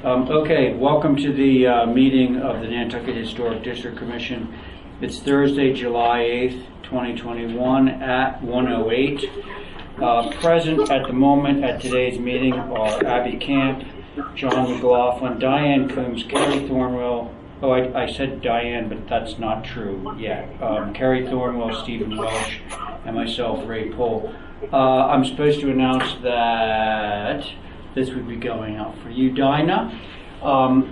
Okay, welcome to the meeting of the Nantucket Historic District Commission. It's Thursday, July 8th, 2021 at 1:08. Present at the moment at today's meeting are Abby Camp, John McLaughlin, Diane Coombs, Carrie Thornwell. Oh, I said Diane, but that's not true yet. Carrie Thornwell, Stephen Welsh, and myself, Ray Pohl. I'm supposed to announce that this would be going out for you, Dinah.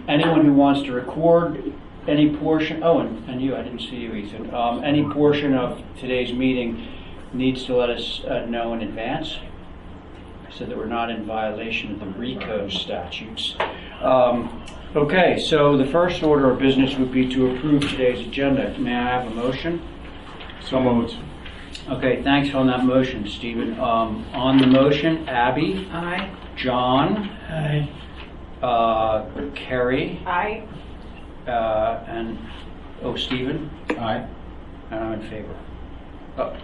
Anyone who wants to record any portion, and you, I didn't see you, Ethan. Any portion of today's meeting needs to let us know in advance so that we're not in violation of the RICO statutes. Okay, so the first order of business would be to approve today's agenda. May I have a motion? So moved. Okay, thanks on that motion, Stephen. On the motion, Abby? Aye. John? Aye. Carrie? Aye. Stephen? Aye. And I'm in favor.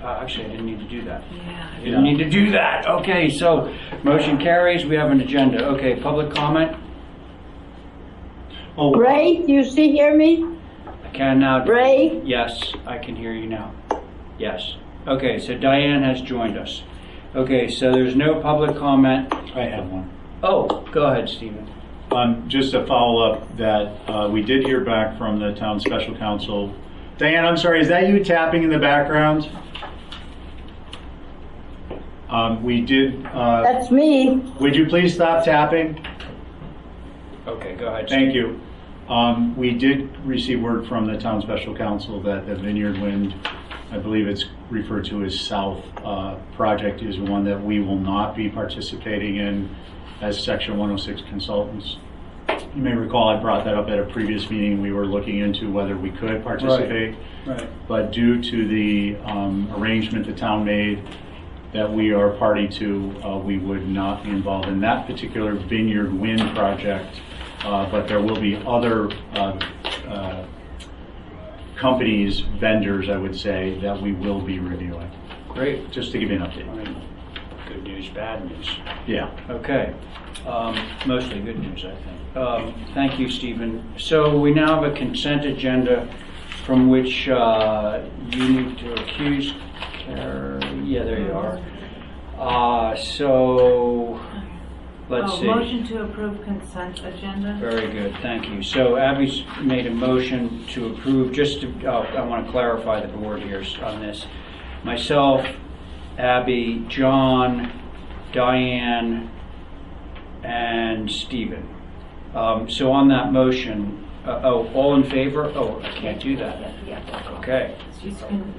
Actually, I didn't need to do that. Yeah. I didn't need to do that. Okay, so motion carries. We have an agenda. Okay, public comment? Oh, Ray, do you hear me? I can now. Ray? Yes, I can hear you now. Yes. Okay, so Diane has joined us. Okay, so there's no public comment. I have one. Oh, go ahead, Stephen. Just a follow-up that we did hear back from the town special counsel. Diane, I'm sorry, is that you tapping in the background? We did. That's me. Would you please stop tapping? Okay, go ahead. Thank you. We did receive word from the town special counsel that the Vineyard Wind, I believe it's referred to as South project, is one that we will not be participating in as Section 106 consultants. You may recall I brought that up at a previous meeting. We were looking into whether we could participate. Right. But due to the arrangement the town made that we are party to, we would not be involved in that particular Vineyard Wind project. But there will be other companies, vendors, I would say, that we will be reviewing. Great. Just to give you an update. I mean, good news, bad news. Yeah. Okay. Mostly good news, I think. Thank you, Stephen. So we now have a consent agenda from which you need to accuse Carrie. Yeah, there you are. So let's see. Motion to approve consent agenda. Very good, thank you. So Abby's made a motion to approve, just to, I want to clarify the board here on this. Myself, Abby, John, Diane, and Stephen. So on that motion, all in favor? Oh, I can't do that. Okay. You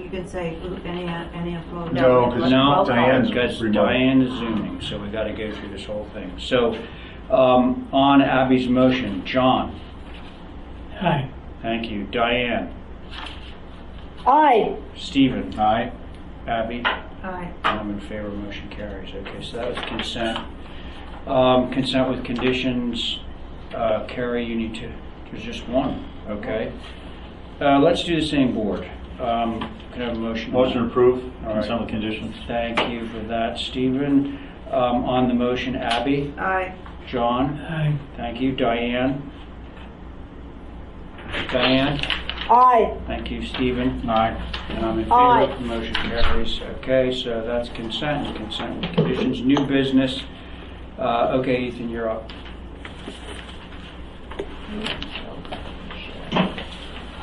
can say any opposed. No, because Diane's because remote. Diane is zooming, so we got to go through this whole thing. So on Abby's motion, John. Aye. Thank you. Diane. Aye. Stephen. Aye. Abby. Aye. I'm in favor. Motion carries. Okay, so that was consent. Consent with conditions. Carrie, you need to. There's just one. Okay. Let's do the same board. Can I have a motion? Motion approved. All right. Consent with conditions. Thank you for that, Stephen. On the motion, Abby. Aye. John. Aye. Thank you. Diane. Diane. Aye. Thank you, Stephen. Aye. And I'm in favor. Aye. Motion carries. Okay, so that's consent. Consent with conditions. New business. Okay, Ethan, you're up.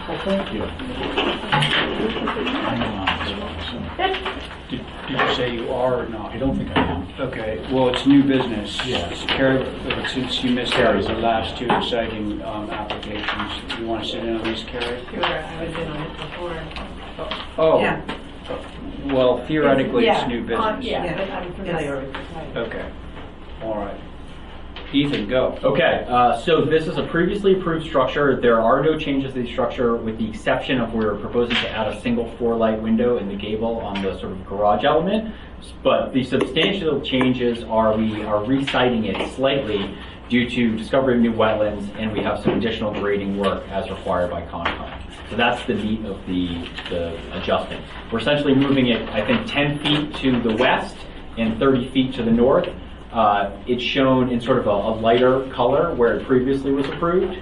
Well, thank you. Did you say you are or not? I don't think I am. Okay, well, it's new business. Yes. Carrie, since you missed out the last two exciting applications, you want to sit in on these, Carrie? Sure, I was in on it before. Oh, Yeah. well, theoretically, it's Yeah. new business. Yeah, but I'm familiar with it. Okay, all right. Ethan, go. Okay, so this is a previously approved structure. There are no changes to the structure with the exception of we're proposing to add a single 4-light window in the gable on the sort of garage element. But the substantial changes are we are resiting it slightly due to discovery of new wetlands, and we have some additional grading work as required by Concom. So that's the meat of the adjustment. We're essentially moving it, I think, 10 feet to the west and 30 feet to the north. It's shown in sort of a lighter color where it previously was approved.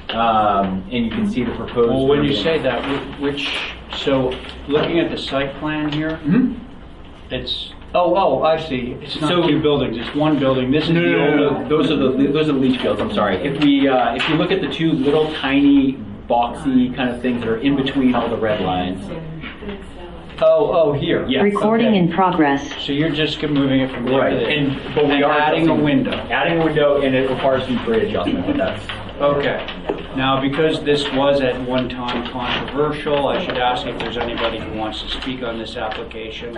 And you can see the proposed. Well, when you say that, so looking at the site plan here, it's, I see. It's not So- two buildings, it's one building. This is the old. Those are the leach fields. I'm sorry. If you look at the two little tiny boxy kind of things that are in between all the red lines. Here. Yes. Recording Okay. in progress. So you're just moving it from there Right. to there. But we And are adding a adjusting- window. Adding a window, and it requires some grade adjustment. But that's Okay. Now, because this was at one time controversial, I should ask if there's anybody who wants to speak on this application.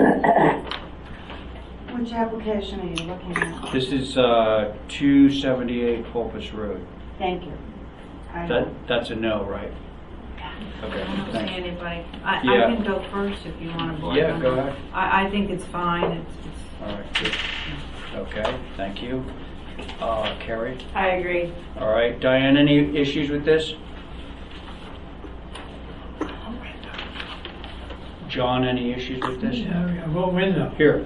Which application are you looking at? This is 278 Pulpus Road. Thank you. That's a no, right? Okay, I don't see thanks. anybody. Yeah. I can go first if you want to. Yeah, go ahead. I think it's fine. It's All right, good. Okay, thank you. Carrie? I agree. All right, Diane, any issues with this? John, any issues with this? What window? Here,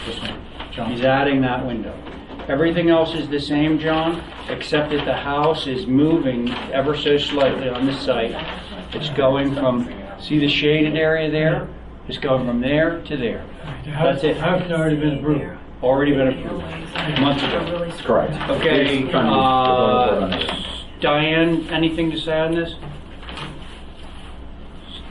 This one. John? he's adding that window. Everything else is the same, John, except that the house is moving ever so slightly on the site. It's going from, see the shaded area there? It's going from there to there. The house, That's it. house has already been approved. Already been approved months ago. correct. Okay, We're trying to vote on it. Diane, anything to say on this?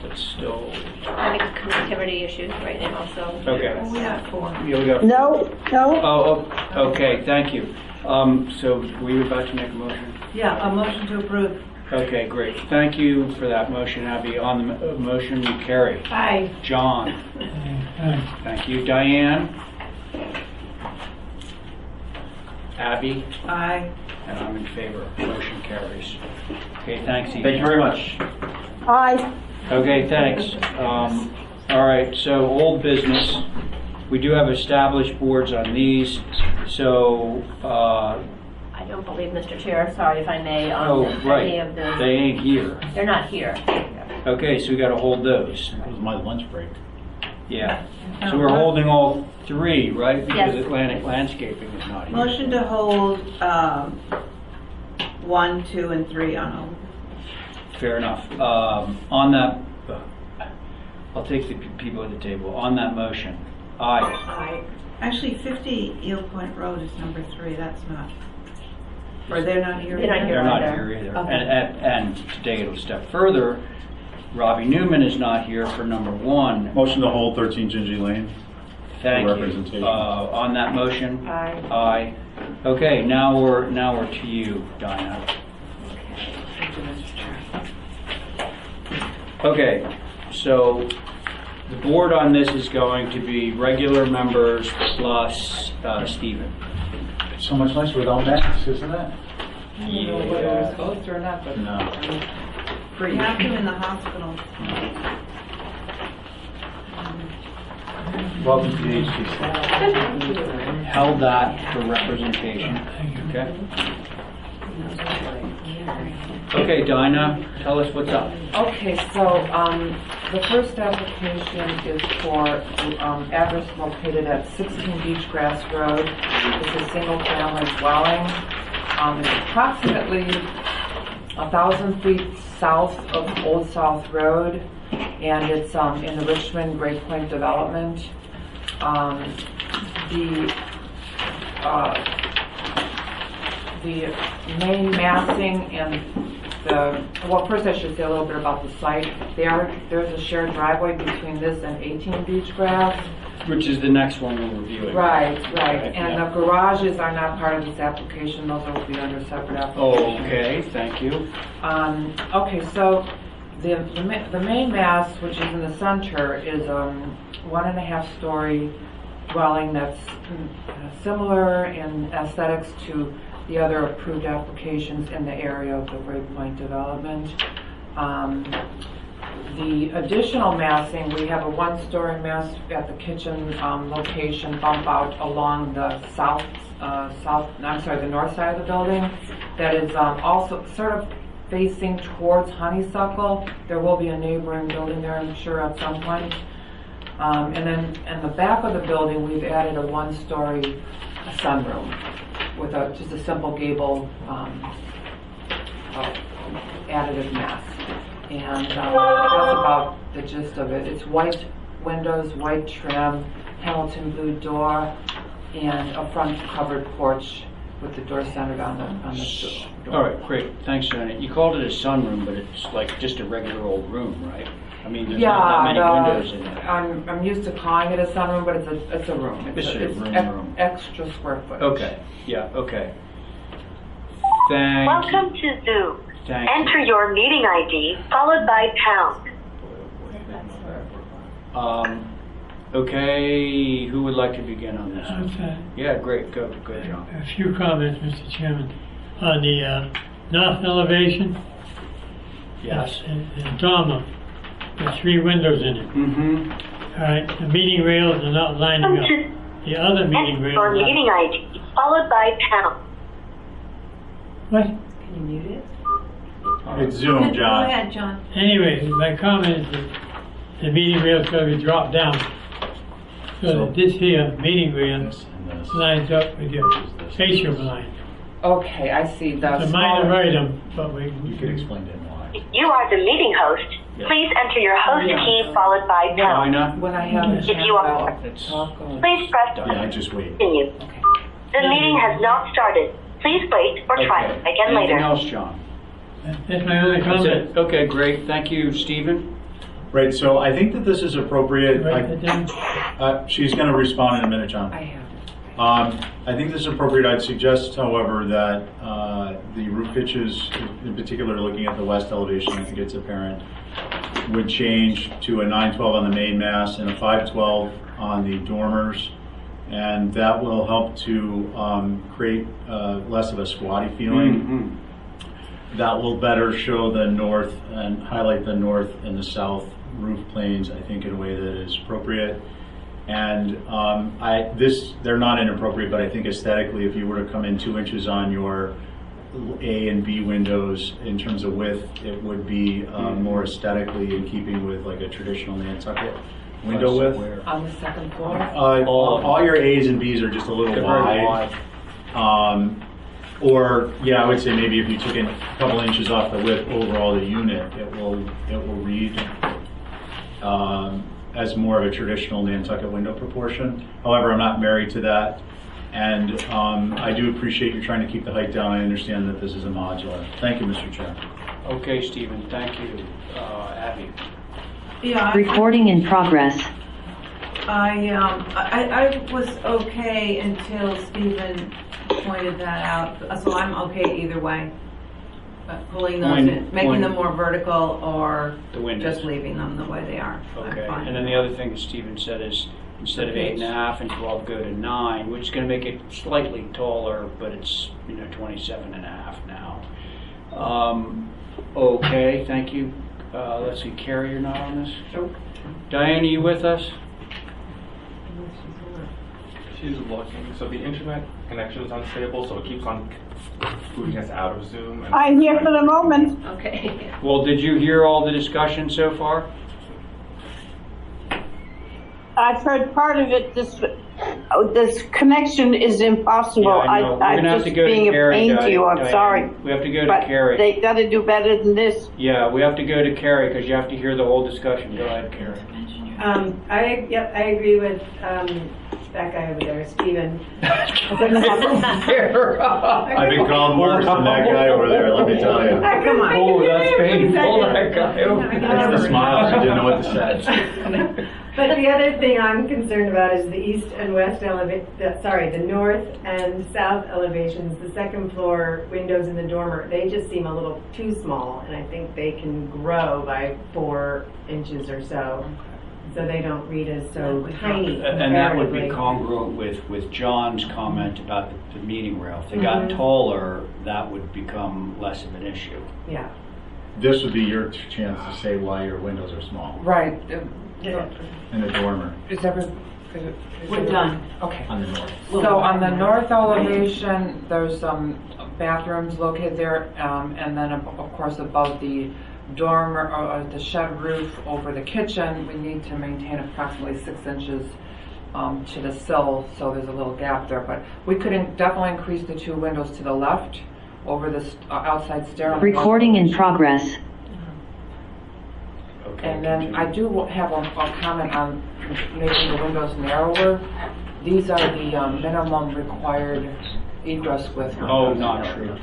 That's still, Having connectivity issues right now, so. okay. We got four. Yeah, we got. No, no, Okay, thank you. So were you about to make a motion? Yeah, a motion to approve. Okay, great. Thank you for that motion, Abby. On the motion, you carry. Aye. John? Aye. Thank you. Diane? Abby? Aye. And I'm in favor. Motion carries. Okay, thanks, Ethan. Thank you very much. aye. Okay, thanks. All right, so old business. We do have established boards on these, so, I don't believe, Mr. Chair, sorry if I may, on any right, of the, they ain't here. they're not here. Okay, so we gotta hold those. That was my lunch break. Yeah. So we're holding all three, right? Because Yes. Atlantic Landscaping is not here. Motion to hold 1, 2, and 3 on hold. Fair enough. On that, I'll take the people at the table. On that motion, aye. Aye. Actually, 50 Eel Point Road is number 3. That's not. Or they're not here. They're not either? here. They're not either. here either. Okay. And today it'll step further. Robbie Newman is not here for number 1. Motion to hold 13 Gingy Lane. Thank you. Representation. On that motion? Aye. Aye. Okay, now we're to you, Dinah. Okay, so the board on this is going to be regular members plus Stephen. It's so much nicer without masks, isn't it? Yeah. Supposed to or not, but No. you have to in the hospital. Welcome to the HCC. Held that for representation, okay? Okay, Dinah, tell us what's up. Okay, so the first application is for address located at 16 Beachgrass Road. It's a single-family dwelling. It's approximately 1,000 feet south of Old South Road, and it's in the Richmond Great Point development. The main massing and well, first I should say a little bit about the site. There's a shared driveway between this and 18 Beachgrass. Which is the next one we're reviewing. Right. Right, And yeah. the garages are not part of this application. Those will be under separate application. Oh, okay, thank you. Okay, so the main mass, which is in the center, is 1.5-story dwelling that's similar in aesthetics to the other approved applications in the area of the Great Point development. The additional massing, we have a 1-story mass at the kitchen location bump out along the the north side of the building. That is also sort of facing towards Honeysuckle. There will be a neighboring building there, I'm sure, at some point. And then in the back of the building, we've added a one-story sunroom with just a simple gable additive mass. And that's about the gist of it. It's white windows, white trim, Hamilton blue door, and a front covered porch with the door centered on the door. All right, great, thanks, Janet. You called it a sunroom, but it's like just a regular old room, right? I mean, there's not that many windows in it. I'm used to calling it a sunroom, but it's a room. It's a room. Extra square footage. Okay, yeah, okay. Thank Welcome to Zoom. Thank Enter your meeting ID followed by pound. Okay, who would like to begin on this? Okay. Yeah, great, go, John. A few comments, Mr. Chairman. On the north elevation, Yes. the dormer, there's 3 windows in it. Mm-hmm. All right, the meeting rails are not lining Welcome up. to The other meeting enter rails your are. meeting ID followed by pound. What? Can you mute it? It's Zoom, Go John. ahead, John. Anyway, my comment is that the meeting rail's gotta be dropped down. So that this here, meeting rail, This and this. lines up with your facial line. Okay, I see. It's a minor item, but we. You could explain to him why. You are the meeting host. Please enter your host key followed by pound. China? When I have a If you are- chance, I'll talk. Please press Yeah, I just wait. continue. Okay. The meeting has not started. Please wait or try Okay. again Anything later. else, John? That's my only That's comment. it. Okay, great, thank you, Stephen. Right, so I think that this is appropriate. Write that down. She's going to respond in a minute, John. I have it. I think this is appropriate. I'd suggest, however, that the roof pitches, in particular looking at the west elevation, I think it's apparent, would change to a 912 on the main mast and a 512 on the dormers. And that will help to create less of a squatty feeling. Mhm. That will better show the north and highlight the north and the south roof planes, I think, in a way that is appropriate. And they're not inappropriate, but I think aesthetically, if you were to come in 2 inches on your A and B windows in terms of width, it would be more aesthetically in keeping with like a traditional Nantucket window width. On the second floor? All your A's and B's are just a little They're very wide. Or, yeah, I would say maybe if you took a couple inches off the width overall of the unit, it will read as more of a traditional Nantucket window proportion. However, I'm not married to that. And I do appreciate you trying to keep the height down. I understand that this is a modular. Thank you, Mr. Chair. Okay, Stephen, thank you. Abby? Yeah, Recording in progress. I was okay until Stephen pointed that out, so I'm okay either way. Pulling those in, making them more vertical or The windows. just leaving them the way they are. I'm Okay, fine. and then the other thing that Stephen said is, instead of 8.5 and 12, go to 9, which is going to make it slightly taller, but it's 27.5 now. Okay, thank you. Let's see, Carrie, you're not on this? Nope. Diane, are you with us? She's looking. So the internet connection is unstable, so it keeps on booting us out of Zoom. And I'm here for the moment. Okay. Well, did you hear all the discussion so far? I've heard part of it. This connection is impossible. Yeah, I know. We're I'm gonna have just to go to being a Carrie, pain to you. I'm Diane. sorry. We have to go to But Carrie. they got to do better than this. Yeah, we have to go to Carrie because you have to hear the whole discussion. Go ahead, Carrie. I agree with that guy over there, Stephen. I've been called worse than that guy over there, let me tell you. Come on. Oh, that's painful, that guy. It's the smile, she didn't know what to say. But the other thing I'm concerned about is the east and west the north and south elevations, the second floor windows in the dormer, they just seem a little too small, and I think they can grow by 4 inches or so. So they don't read as so tiny. And that would be comparatively. congruent with John's comment about the meeting rail. If they got taller, that would become less of an issue. Yeah. This would be your chance to say why your windows are small Right. in the dormer We're done. Okay. on the north. So on the north elevation, there's some bathrooms located there, and then of course above the dormer, or the shed roof over the kitchen, we need to maintain approximately 6 inches to the sill, so there's a little gap there. But we could definitely increase the 2 windows to the left over the outside stair. Recording in progress. Okay, And then continue. I do have a comment on making the windows narrower. These are the minimum required egress width. Oh, not true.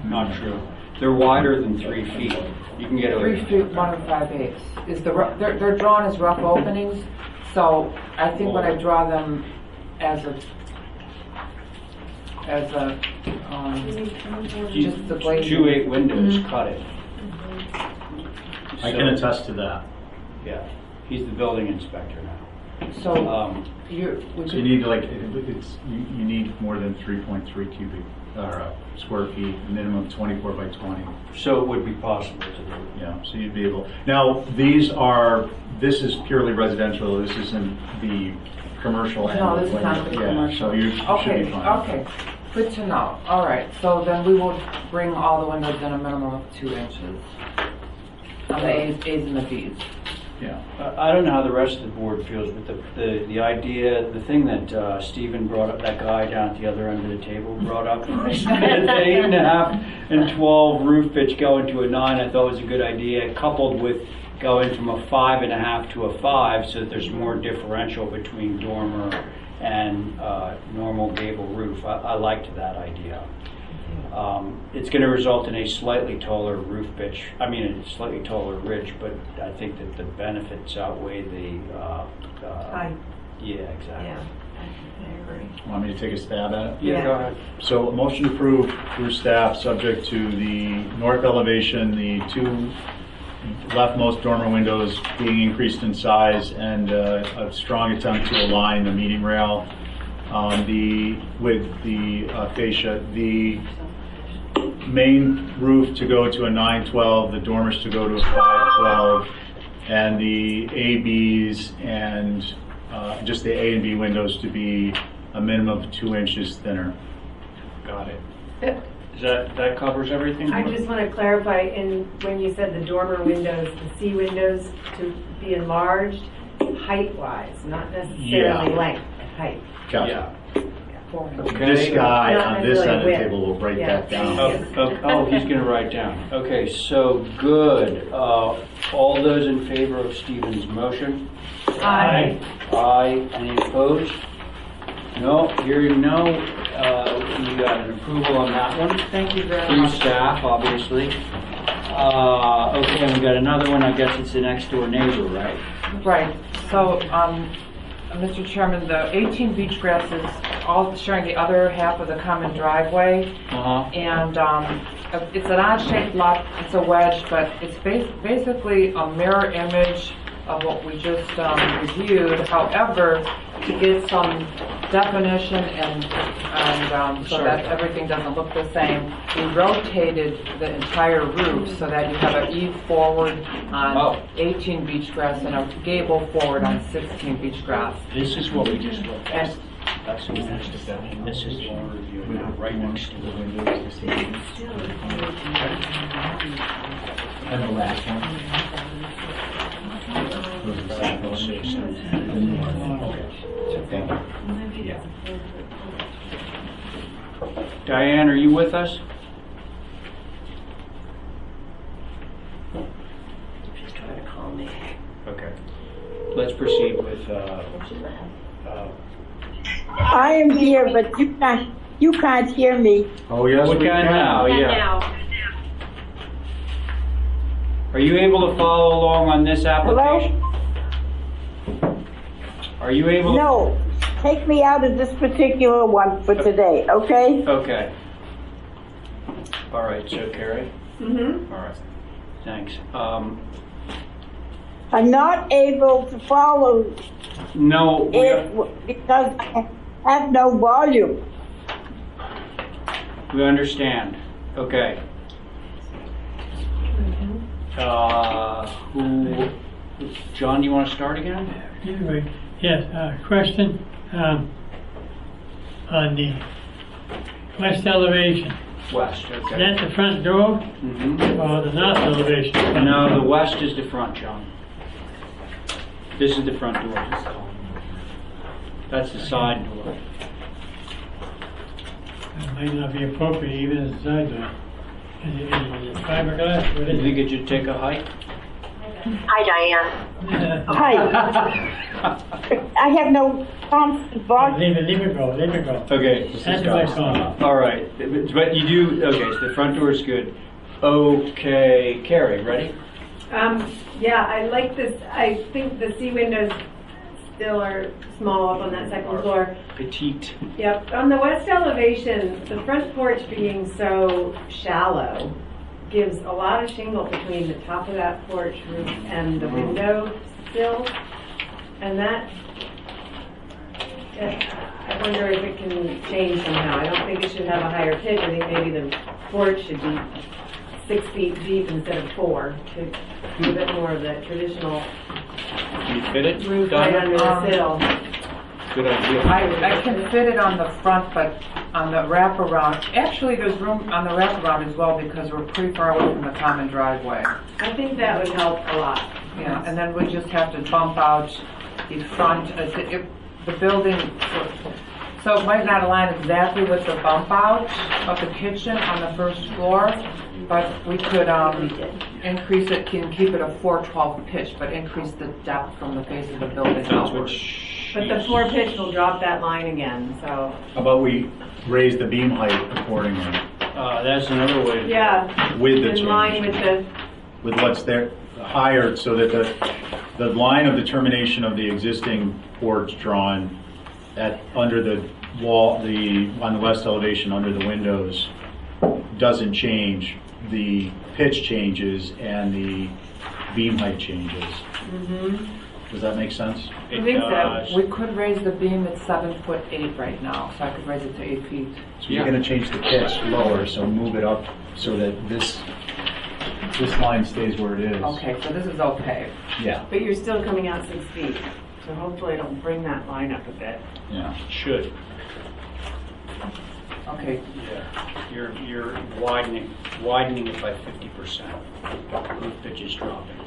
Not true. They're wider than 3 feet. You can get away 3 with feet, 1 5/8. Is they're drawn as rough openings, so I think when I draw them as a just the glazing. 2 8 windows, cut it. I can attest to that. Yeah, he's the building inspector now. So So you need to you need more than 3.3 cubic square feet, minimum of 24 by 20. So it would be possible to do. Yeah, so you'd be able. Now this is purely residential. This isn't the commercial end. No, of this is what not the you're- commercial. So you should Okay, be fine. okay. Good to know. All right, so then we will bring all the windows in a minimum of 2 inches on the A's and the B's. Yeah. I don't know how the rest of the board feels, but the idea, the thing that Stephen brought up, that guy down at the other end of the table brought up, an 8.5 and 12 roof pitch going to a 9, I thought was a good idea, coupled with going from a 5.5 to a 5, so that there's more differential between dormer and normal gable roof. I liked that idea. It's going to result in a slightly taller roof pitch, a slightly taller ridge, but I think that the benefits outweigh the Height. Yeah, exactly. Yeah, I agree. Want me to take a stab at it? Yeah, Yeah. go ahead. So a motion approved through staff, subject to the north elevation, the 2 leftmost dormer windows being increased in size, and a strong attempt to align the meeting rail with the fascia. The main roof to go to a 9/12, the dormers to go to a 5/12, and the A, Bs, and just the A and B windows to be a minimum of 2 inches thinner. Got it. That covers everything? I just want to clarify, when you said the dormer windows, the C windows to be enlarged, height-wise, not necessarily Yeah. length, height. Gotcha. Yeah. This Okay. guy Not on this end of the necessarily table will break width. that Yeah. down. Oh, he's going to write down. Okay, so good. All those in favor of Stephen's motion? Aye. Aye. Any opposed? No. Hearing no, we got an approval on that one. Thank you very Through much. staff, obviously. Okay, and we got another one. I guess it's the next door neighbor, right? Right, so, Mr. Chairman, the 18 beach grass is all sharing the other half of the common driveway. And it's an odd-shaped lot, it's a wedge, but it's basically a mirror image of what we just reviewed. However, to get some definition and so that everything doesn't look the same, we rotated the entire roof so that you have an eave forward on 18 beach grass and a gable forward on 16 beach grass. This is what we just looked And at. That's what next to that. And this is the one we're reviewing, right next to the windows. And the last one. Diane, are you with us? She's trying to call me. Okay. Let's proceed with, I am here, but you can't hear me. Oh, yes, we can now, yeah. Now, Are you able to follow along on this application? Are you able to? No, take me out of this particular one for today, okay? Okay. All right, so Carrie? Mm-hmm. All right, thanks. I'm not able to follow No, it because I have no volume. we understand. Okay. John, do you want to start again? Anyway, yes, question on the west elevation. West, okay. That's the front door Mhm. or the north elevation? No, the west is the front, John. This is the front door. That's the side door. It might not be appropriate even as a side door. Is it fiberglass? What You is think it? it should take a hike? Hi, Diane. Hi. I have no problem. Leave it go, leave it go. Okay. That's my call. All right, but you do, okay, so the front door is good. Okay, Carrie, ready? Yeah, I like this. I think the sea windows still are small up on that second floor. Petite. Yep. On the west elevation, the front porch being so shallow gives a lot of shingle between the top of that porch roof and the window sill. And that, I wonder if it can change somehow. I don't think it should have a higher pitch. I think maybe the porch should be 6 feet deep instead of 4 to give it more of the traditional Can you fit it? roof right Donna? under the sill. Good idea. I can fit it on the front, but on the wraparound, actually there's room on the wraparound as well because we're pretty far away from the common driveway. I think that would help a lot. Yeah, and then we just have to bump out the front, the building, so it might not align exactly with the bump out of the kitchen on the first floor, but we could increase it, can keep it a 412 pitch, but increase the depth from the face of the building That's what outward. But the 4 pitch will drop that line again, so. How about we raise the beam height accordingly That's another way to. Yeah, with the in line with change, the, with what's there, higher, so that the line of the termination of the existing porch drawn at, under the wall, on the west elevation, under the windows, doesn't change. The pitch changes and the beam height changes. Does that make sense? It think so. does. We could raise the beam at 7'8" right now, so I could raise it to 8 feet. So you're gonna change the pitch lower, so move it up so that this line stays where it is. Okay, so this is okay. Yeah, but you're still coming out 6 feet. So hopefully it'll bring that line up a bit. yeah. Should. Okay, Yeah. You're widening it by 50%. Roof pitch is dropping.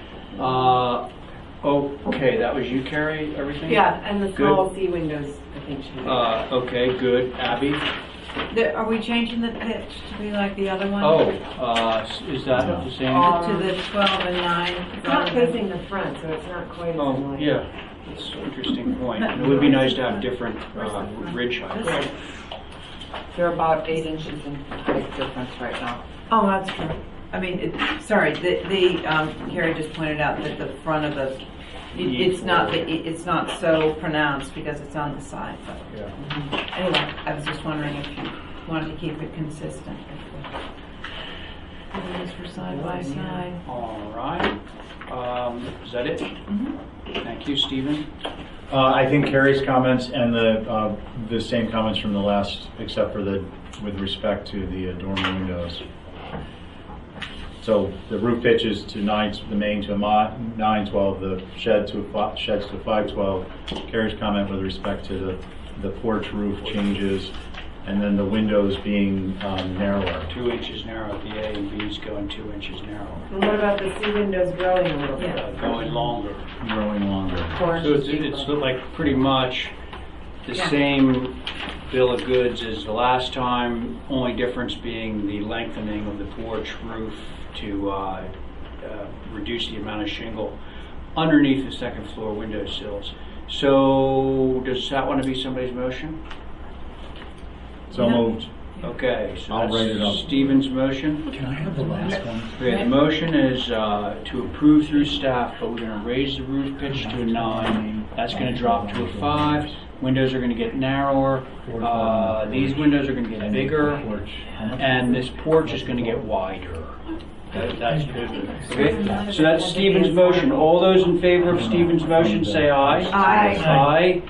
Okay, that was you, Carrie, everything? Yeah, and the Good. small sea windows, I think should be. Okay, good. Abby? Are we changing the pitch to be like the other one? Oh, is that the same? To the 12 and 9? It's not facing the front, so it's not quite as Oh, annoying. yeah, that's an interesting point. And it would be nice to have different ridge heights. they're about 8 inches in height difference right now. Oh, that's true. I mean, sorry, Carrie just pointed out that the front of the, it's not so pronounced because it's on the side, but Yeah. anyway, I was just wondering if you wanted to keep it consistent. If it was for side by side. All right. Is that it? Thank you, Stephen. I think Carrie's comments and the same comments from the last, except for with respect to the dormer windows. So the roof pitches to the main to a 912, the sheds to 512. Carrie's comment with respect to the porch roof changes, and then the windows being narrower. 2 inches narrow. The A and B is going 2 inches narrower. And what about the sea windows growing a little bit? Going longer. Growing longer. So it's like pretty much the same bill of goods as the last time, only difference being the lengthening of the porch roof to reduce the amount of shingle underneath the second floor window sills. So does that want to be somebody's motion? So moved. Okay, so I'll write it up. that's Stephen's motion. Can I have the last one? Okay, the motion is to approve through staff, but we're going to raise the roof pitch to a 9. That's going to drop to a 5. Windows are going to get narrower. These windows are going to get bigger, and this porch is going to get wider. That's good. Okay, so that's Stephen's motion. All those in favor of Stephen's motion say aye. Aye. Aye.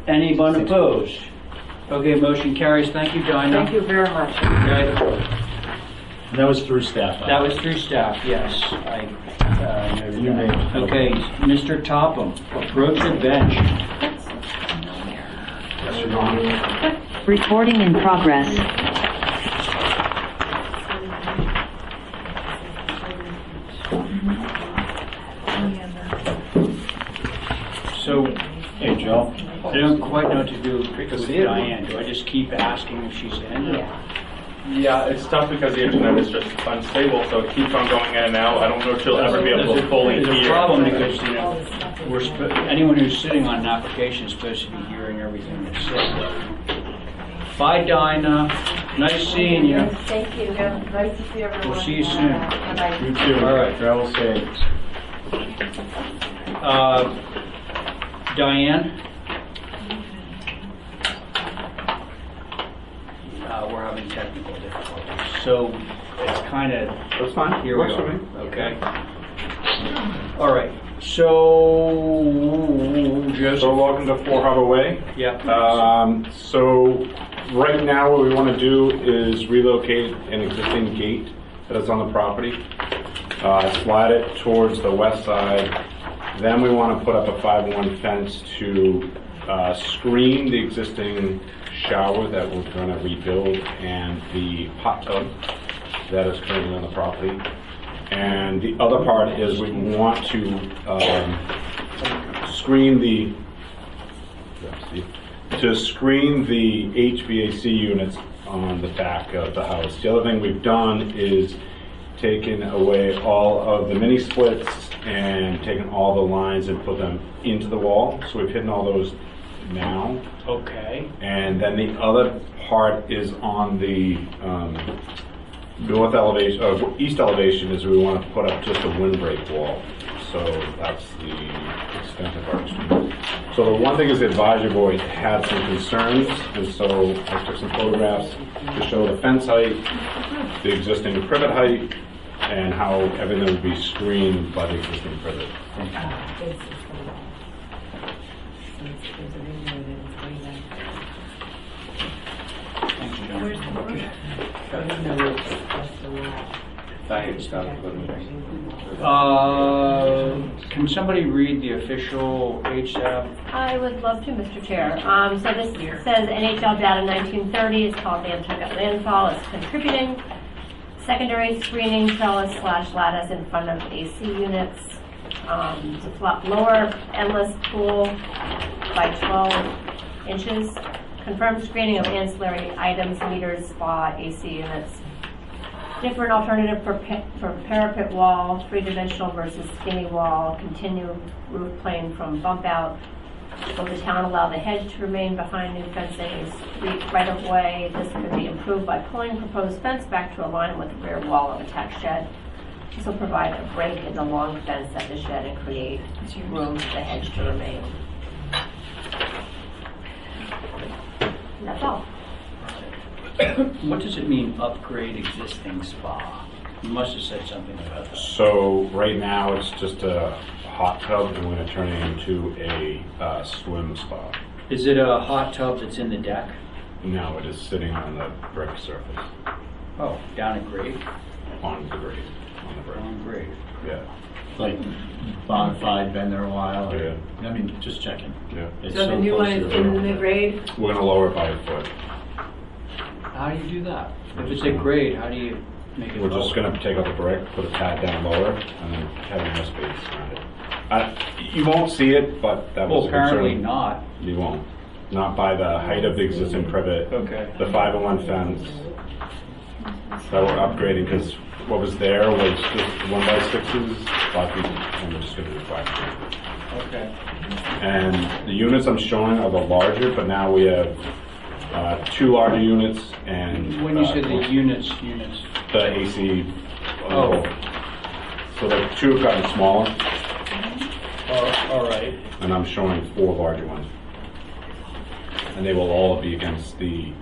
Anyone opposed? Okay, motion carries. Thank you, Dinah. Thank you very much. Okay. And that was through staff. That was through staff, yes. I noted You that. may- Okay, Mr. Topham, approach the bench. Recording in progress. So, Hey, Joe. I don't quite know what to do with Diane. Do I just keep asking if she's in? Yeah, it's tough because the internet is just unstable, so it keeps on going in and out. I don't know if she'll ever be able to fully There's a hear. problem because, you know, anyone who's sitting on an application is supposed to be hearing everything that's said. Bye, Dinah. Nice seeing you. Thank you. Nice to see everyone. We'll see you soon. Bye-bye. You too. All right. Travel safe. Diane? We're having technical difficulties. So it's kind of, That's fine. here we Works for are. me. Okay. All right. So, Joseph? So welcome to 4 Harbor Way. Yeah. So right now what we want to do is relocate an existing gate that is on the property, slide it towards the west side. Then we want to put up a 5-1 fence to screen the existing shower that we're going to rebuild and the hot tub that is currently on the property. And the other part is we want to screen the HVAC units on the back of the house. The other thing we've done is taken away all of the mini splits and taken all the lines and put them into the wall. So we've hidden all those now. Okay. And then the other part is on the north elevation, east elevation, is we want to put up just a windbreak wall. So that's the extent of our extreme. So the one thing is the advisory board had some concerns, and so I took some photographs to show the fence height, the existing privet height, and how everything would be screened by the existing privet. Can somebody read the official HSAB? I would love to, Mr. Chair. So this says NHL data 1930 is called Nantucket landfall. It's contributing. Secondary screening trellis / lattice in front of AC units. To lower endless pool by 12 inches. Confirmed screening of ancillary items, meters, spa, AC units. Different alternative for parapet wall, 3-dimensional versus skinny wall, continued roof plane from bump out. Will the town allow the hedge to remain behind new fencing, street right of way? This could be improved by pulling proposed fence back to align with the rear wall of attached shed. This will provide a break in the long fence at the shed and create room for the hedge to remain. And that's all. What does it mean, upgrade existing spa? You must have said something about that. So right now it's just a hot tub, and we're going to turn it into a swim spa. Is it a hot tub that's in the deck? No, it is sitting on the brick surface, Oh, down at grade? on the grade, on the brick. On grade. Yeah, Like bona fide, been there a while. Yeah. I mean, just checking. yeah. It's So the new close one to is the in road. the grade? We're going to lower it by a foot. How do you do that? If it's at grade, how do you make it We're just lower? going to take out the brick, put a pad down lower, and then have enough space around it. You won't see it, but that Well, was a concern. apparently not. You won't. Not by the height of the existing privet. Okay. The 501 fence that we're upgrading, because what was there was just 1x6s, 5 feet, and we're just going to do 5 feet. Okay. And the units I'm showing are the larger, but now we have 2 larger units and When you say the units, the AC. Oh. So the 2 have gotten smaller, all right. and I'm showing 4 larger ones. And they will all be against the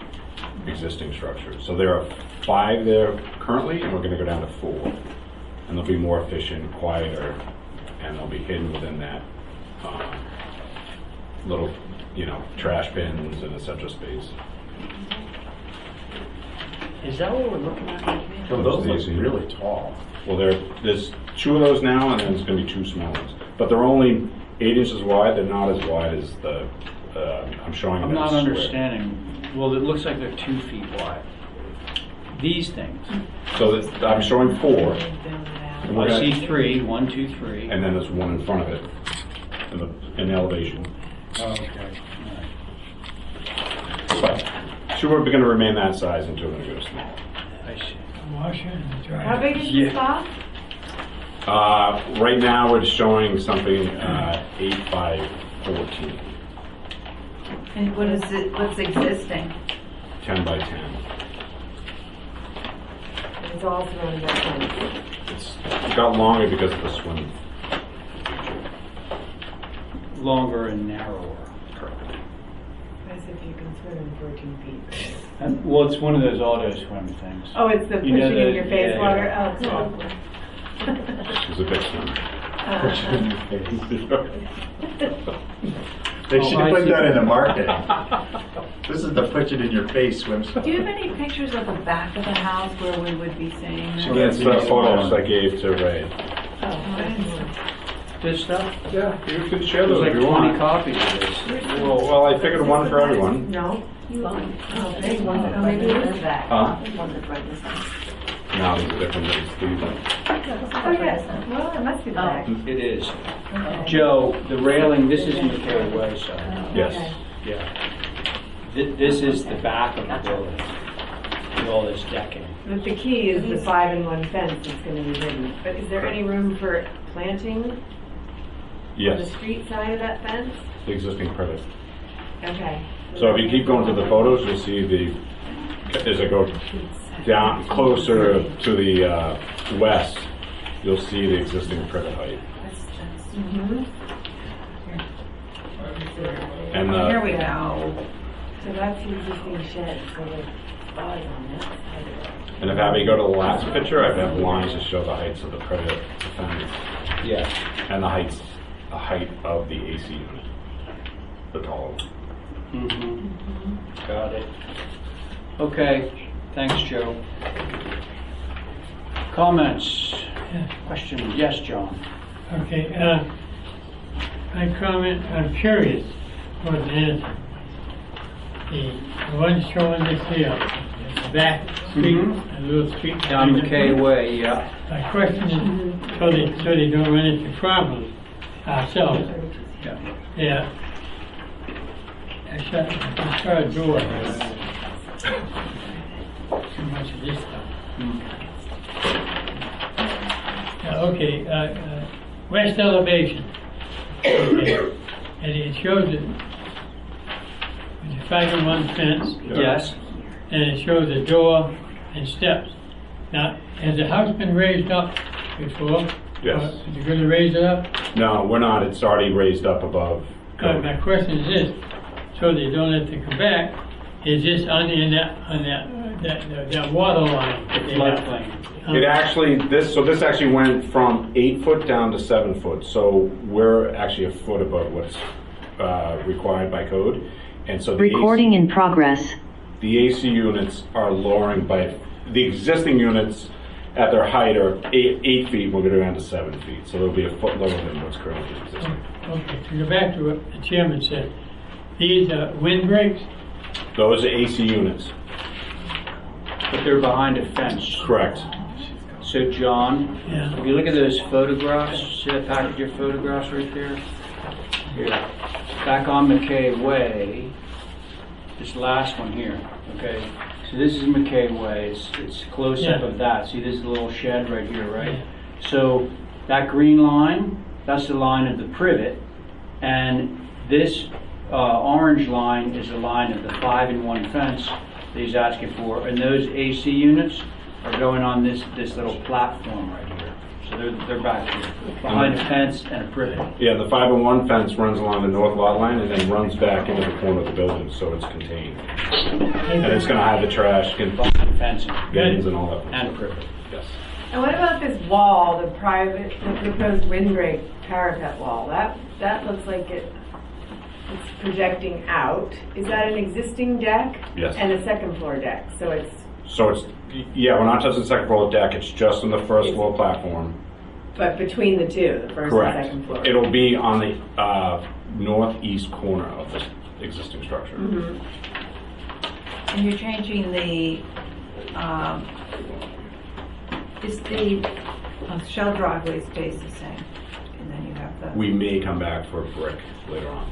existing structure. So there are 5 there currently, and we're going to go down to 4. And they'll be more efficient, quieter, and they'll be hidden within that little, trash bins and etc. space. Is that what we're looking at? Well, those look really tall. Well, there's 2 of those now, and then there's going to be 2 small ones. But they're only 8 inches wide. They're not as wide as the I'm showing them. I'm not as square. understanding. Well, it looks like they're 2 feet wide. These things. So I'm showing 4. And we're I gonna- see 3. 1, 2, 3. And then there's 1 in front of it. in the elevation. Okay. But sure, we're going to remain that size until we're going to go small. I see. Washer and dryer. How big is the spot? Right now, we're showing something 8 by 14, And what is it, what's existing? 10 by 10. It's all surrounded by fence. It got longer because of the swim. Longer and narrower. Correct. As if you can swim in 14 feet. Well, it's one of those auto swim things. Oh, it's the You know pushing in the- your face yeah, water? yeah. Oh, it's lovely. She's a big swimmer. They should Oh, I put see. that in the marketing. This is the put it in your face swimsuit. Do you have any pictures of the back of the house where we would be seeing that? That's the photos I gave to Ray. This stuff? Yeah, you could share There's those like if you 20 want. copies of this. Well, I figured one for everyone. No? Oh, big one. Oh, maybe it is that. Huh? One that's right this time. No, these are different than these. Oh, yes. Well, it must be the back. It is. Joe, the railing, this is McKay Way, so. Yes. Yeah. This is the back of the building, with all this decking. But the key is the 5-in-1 fence that's going to be hidden. But is there any room for planting on the Yes, street side of that fence? the existing privet. Okay. So if you keep going to the photos, you'll see as I go down closer to the west, you'll see the existing privet height. Mm-hmm. And Here we go. So that's the existing shed, so the spot is on that side of it. and if Abby go to the last picture, I have lines to show the heights of the privet fence Yeah. and the height of the AC unit, the tall one. Mm-hmm. Got it. Okay, thanks, Joe. Comments? Questions? Yes, John. Okay, I comment, I'm curious for the answer. The one showing this here, the back street, Mhm. a little street. Down McKay Way, yeah. My question is, so they don't run into problems ourselves. Yeah. Yeah. I saw a door. Too much of this stuff. Okay, west elevation. Okay. And it shows it with a 5-in-1 fence, Yes. and it shows a door and steps. Now, has the house been raised up before? Yes. Or you're going to raise it up? No, we're not. It's already raised up above. My question is this, so that you don't have to come back, is this on that water line? Floodplain. It actually, this actually went from 8 foot down to 7 foot. So we're actually a foot above what's required by code. And so Recording in progress. the AC units are lowering by, the existing units at their height are 8 feet, we're going to go down to 7 feet. So they'll be a foot lower than what's currently existing. Okay, to go back to what the chairman said, these are windbreaks? Those are AC units. But they're behind a fence. Correct. So, John, Yeah. if you look at those photographs, see that package of photographs right there? Here. Back on McKay Way, this last one here, okay? So this is McKay Way, it's close up Yeah. of that. See, this is a little shed right here, right? So that green line, that's the line of the privet, and this orange line is the line of the 5-in-1 fence that he's asking for, and those AC units are going on this little platform right here. So they're back here, behind a fence and a privet. Yeah, the 5-in-1 fence runs along the north lot line and then runs back into the corner of the building, so it's contained. And it's going to have the trash, Behind fencing bins and all that. and a privet. Yes. And what about this wall, the proposed windbreak parapet wall? That looks like it's projecting out. Is that an existing deck? Yes. And a second floor deck, so it's, Yeah, we're not touching the second floor deck, it's just on the first floor platform. but between the two, the first Correct. and second floor? It'll be on the northeast corner of the existing structure. Mhm. And you're changing the, is the shell driveway stays the same? And then you have we may come back for brick later on.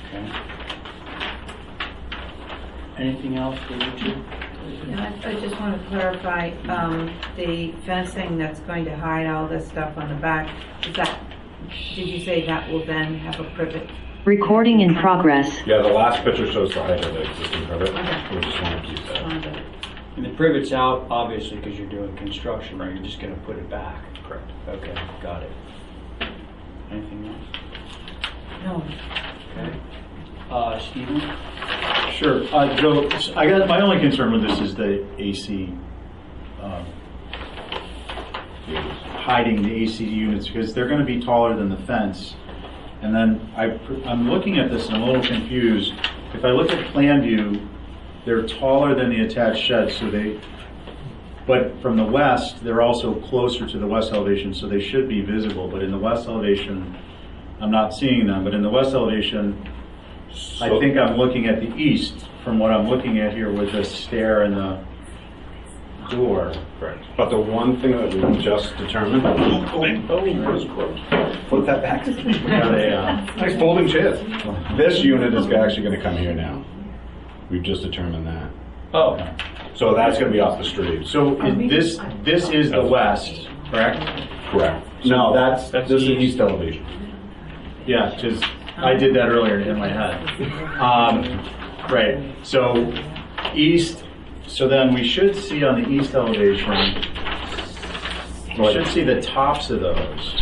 Okay. Anything else for you two? Yeah, I just want to clarify, the fencing that's going to hide all this stuff on the back, did you say that will then have a privet? Recording in progress. Yeah, the last picture shows the height of the existing privet. Okay. We just want to keep that. And the privet's out, obviously, because you're doing construction, right? You're just going to put it back. Correct. Okay, got it. Anything else? No. Okay. Stephen? Sure. Joe, I got, my only concern with this is the AC, hiding the AC units, because they're going to be taller than the fence. And then I'm looking at this and I'm a little confused. If I look at plan view, they're taller than the attached shed, but from the west, they're also closer to the west elevation, so they should be visible. But in the west elevation, I'm not seeing them. But in the west elevation, I think I'm looking at the east from what I'm looking at here with the stair and the door. Correct. But the one thing that we just determined. Flip that back. Nice folding chairs. This unit is actually going to come here now. We've just determined that. Oh. So that's going to be off the street. So this is the west, correct? Correct. No, that's this is east elevation. Yeah, because I did that earlier in my head. Right. So east. So then we should see on the east elevation. We should see the tops of those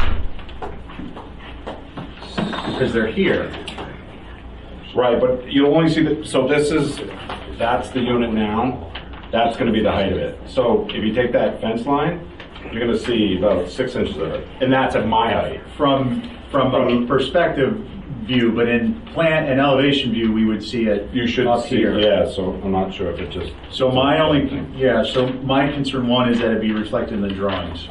because they're here. Right, but you'll only see so that's the unit now. That's going to be the height of it. So if you take that fence line, you're going to see about 6 inches of it, and that's at my height. From a perspective view, but in plan and elevation view, we would see it. You should up see here. Yeah, so I'm not sure if it just. So so my concern one is that it be reflected in the drawings.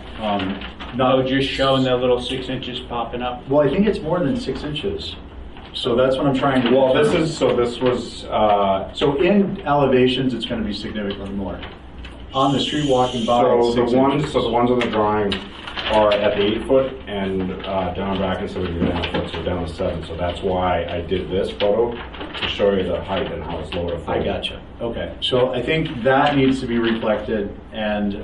Just showing that little 6 inches popping up. Well, I think it's more than 6 inches. So that's what I'm trying to. Well, this was. So in elevations, it's going to be significantly more. On the street walking by. So the ones on the drawing are at the 8 foot and down back instead of 9 foot, so down to 7. So that's why I did this photo to show you the height and how it's lower. I gotcha. Okay. So I think that needs to be reflected, and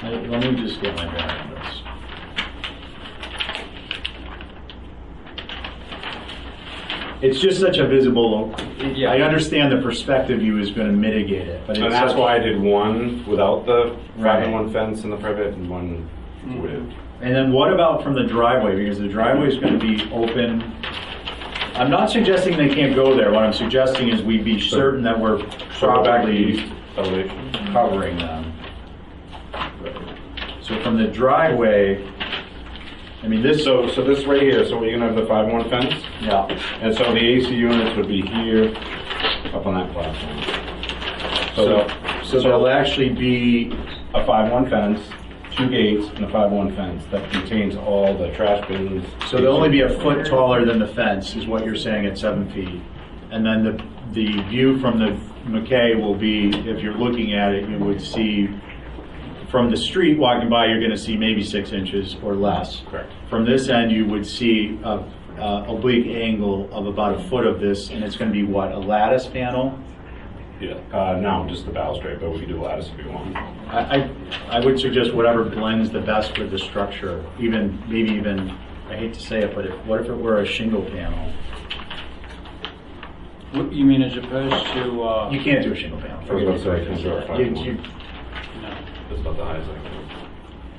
let me just get my bearing on this. It's just such a visible. I understand the perspective view is going to mitigate it, but and that's why I did one without the 5-in-1 fence and the privet, and one with. And then what about from the driveway? Because the driveway is going to be open. I'm not suggesting they can't go there. What I'm suggesting is we be certain that we're properly covering them. So from the driveway. I mean this. So this right here. So you're gonna have the 5-in-1 fence. Yeah. And so the AC units would be here, up on that platform. So there'll actually be a 5-in-1 fence, 2 gates, and a 5-in-1 fence that contains all the trash bins. So they'll only be a foot taller than the fence, is what you're saying at 7 feet. And then the view from the McKay will be, if you're looking at it, you would see. From the street walking by, you're going to see maybe 6 inches or less. Correct. From this end, you would see a oblique angle of about a foot of this, and it's going to be what, a lattice panel? Yeah. No, just the balustrade, but we can do lattice if you want. I would suggest whatever blends the best with the structure. Maybe even I hate to say it, but what if it were a shingle panel? What you mean as opposed to? You can't do a shingle panel. I was going to say, can do a 5-in-1. That's about the highest I can.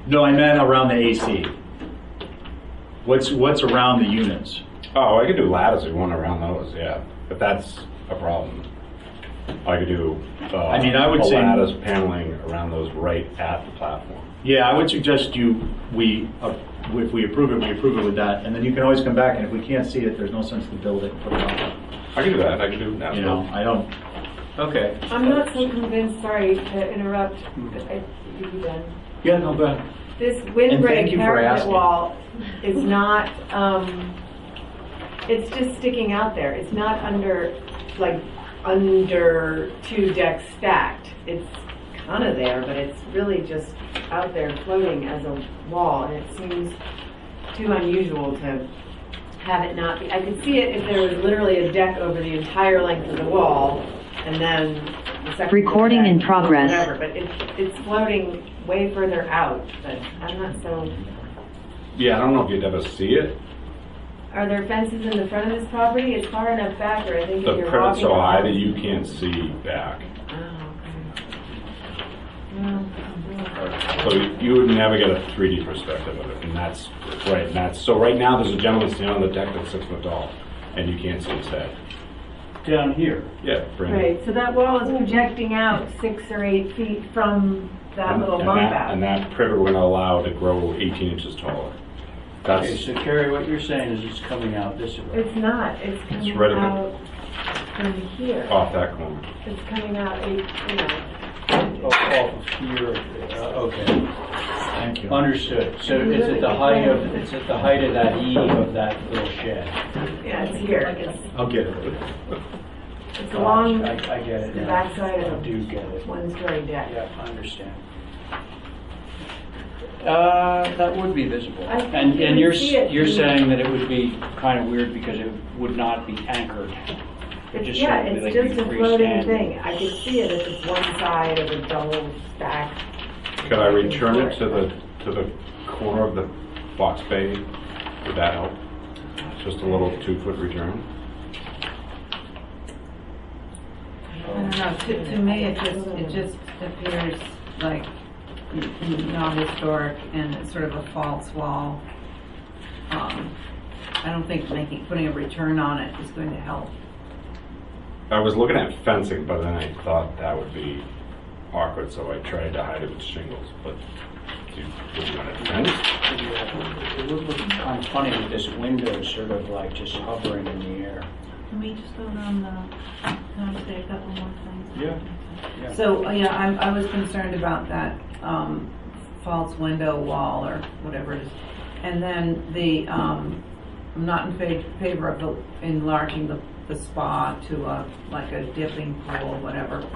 No, I meant around the AC. What's around the units? Oh, I could do lattice if you want around those, yeah. If that's a problem. I could do I would say lattice paneling around those right at the platform. Yeah, I would suggest if we approve it, we approve it with that, and then you can always come back, and if we can't see it, there's no sense to build it and put it on. I can do that. I can do that. I don't. Okay. I'm not so convinced, sorry to interrupt, you be done. Yeah, no, go ahead. This windbreak you for parapet asking. wall is not, it's just sticking out there. It's not under 2 decks stacked. It's ton of there, but it's really just out there floating as a wall, and it seems too unusual to have it not be. I could see it if there was literally a deck over the entire length of the wall, and then the second Recording deck, in progress. Whatever, but it's floating way further out, but I'm not so... Yeah, I don't know if you'd ever see it. Are there fences in the front of this property? It's far enough back where I think The if you're privet's walking... so high that you can't see back. So you would never get a 3D perspective of it, and that's right. And that's so. Right now, there's a gentleman standing on the deck that's 6 foot tall, and you can't see his head. Down here. Yeah, Brandon. Right, so that wall is projecting out 6 or 8 feet from that little bump out. And that privet we're going to allow to grow 18 inches taller. That's Okay, so Carrie, what you're saying is it's coming out this way. It's not, it's coming right a bit. out from here. off that corner. It's coming out, Off of here, okay. Thank you. Understood. So it's at the height of that eave of that little shed. Yeah, it's here. I'll get it. It's along I get it the now. backside I of do get it. a one-story deck. Yeah, I understand. That would be visible. And you're you're saying that it would be kind of weird because it would not be anchored. It just Yeah, sort of it's like just a be floating freestanding. thing. I could see it if it's one side of a double stack. Could I return it to the corner of the box bay? Would that help? Just a little 2-foot return. I don't know, to me, it just appears like non-historic and it's sort of a false wall. I don't think putting a return on it is going to help. I was looking at fencing, but then I thought that would be awkward, so I tried to hide it with shingles. But do you want it fenced? It would look kind of funny with this window sort of like just hovering in the air. Can we just vote on the, can I say a couple more things? Yeah. So, I was concerned about that false window wall or whatever it is. And then I'm not in favor of enlarging the spa to like a dipping pool, whatever.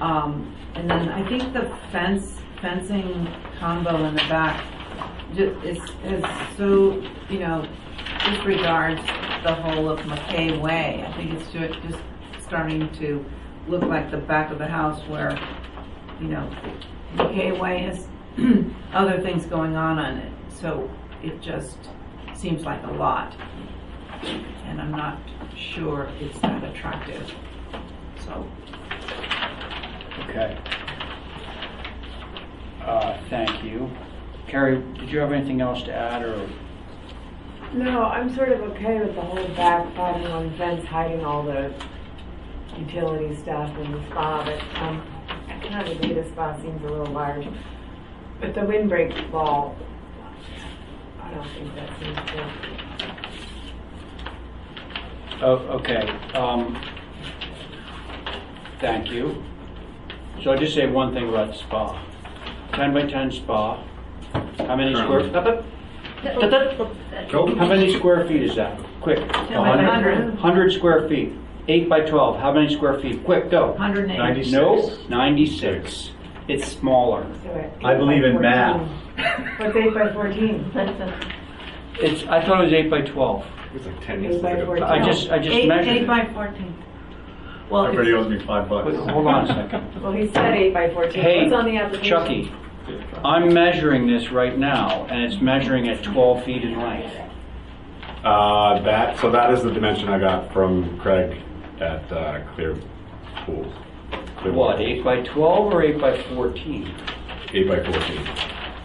And then I think the fencing combo in the back is so, disregards the whole of McKay Way. I think it's just starting to look like the back of the house where, McKay Way has other things going on it. So it just seems like a lot. And I'm not sure it's that attractive. So. Okay. Thank you. Carrie, did you have anything else to add or? No, I'm sort of okay with the whole back 5-1 fence hiding all the utility stuff in the spa, but kind of the spa seems a little large. But the windbreak wall, I don't think that seems good. Oh, okay. Thank you. So I'll just say one thing about the spa. 10 by 10 spa. How many square? How many square feet is that? Quick. 100 square feet. 8 by 12. How many square feet? Quick, go. 108. 96. No, 96. It's smaller. I believe in math. What's 8 by 14? I thought it was 8 by 12. It was like 10 years 8 by ago. 14. I just measured 8 it. by 14. Well, Everybody owes me $5. Wait, hold on a second. Well, he said 8 by 14. Hey, What's on the application? Chucky, I'm measuring this right now, and it's measuring at 12 feet in length. So that is the dimension I got from Craig at Clear Pools. What, 8 by 12 or 8 by 14? 8 by 14.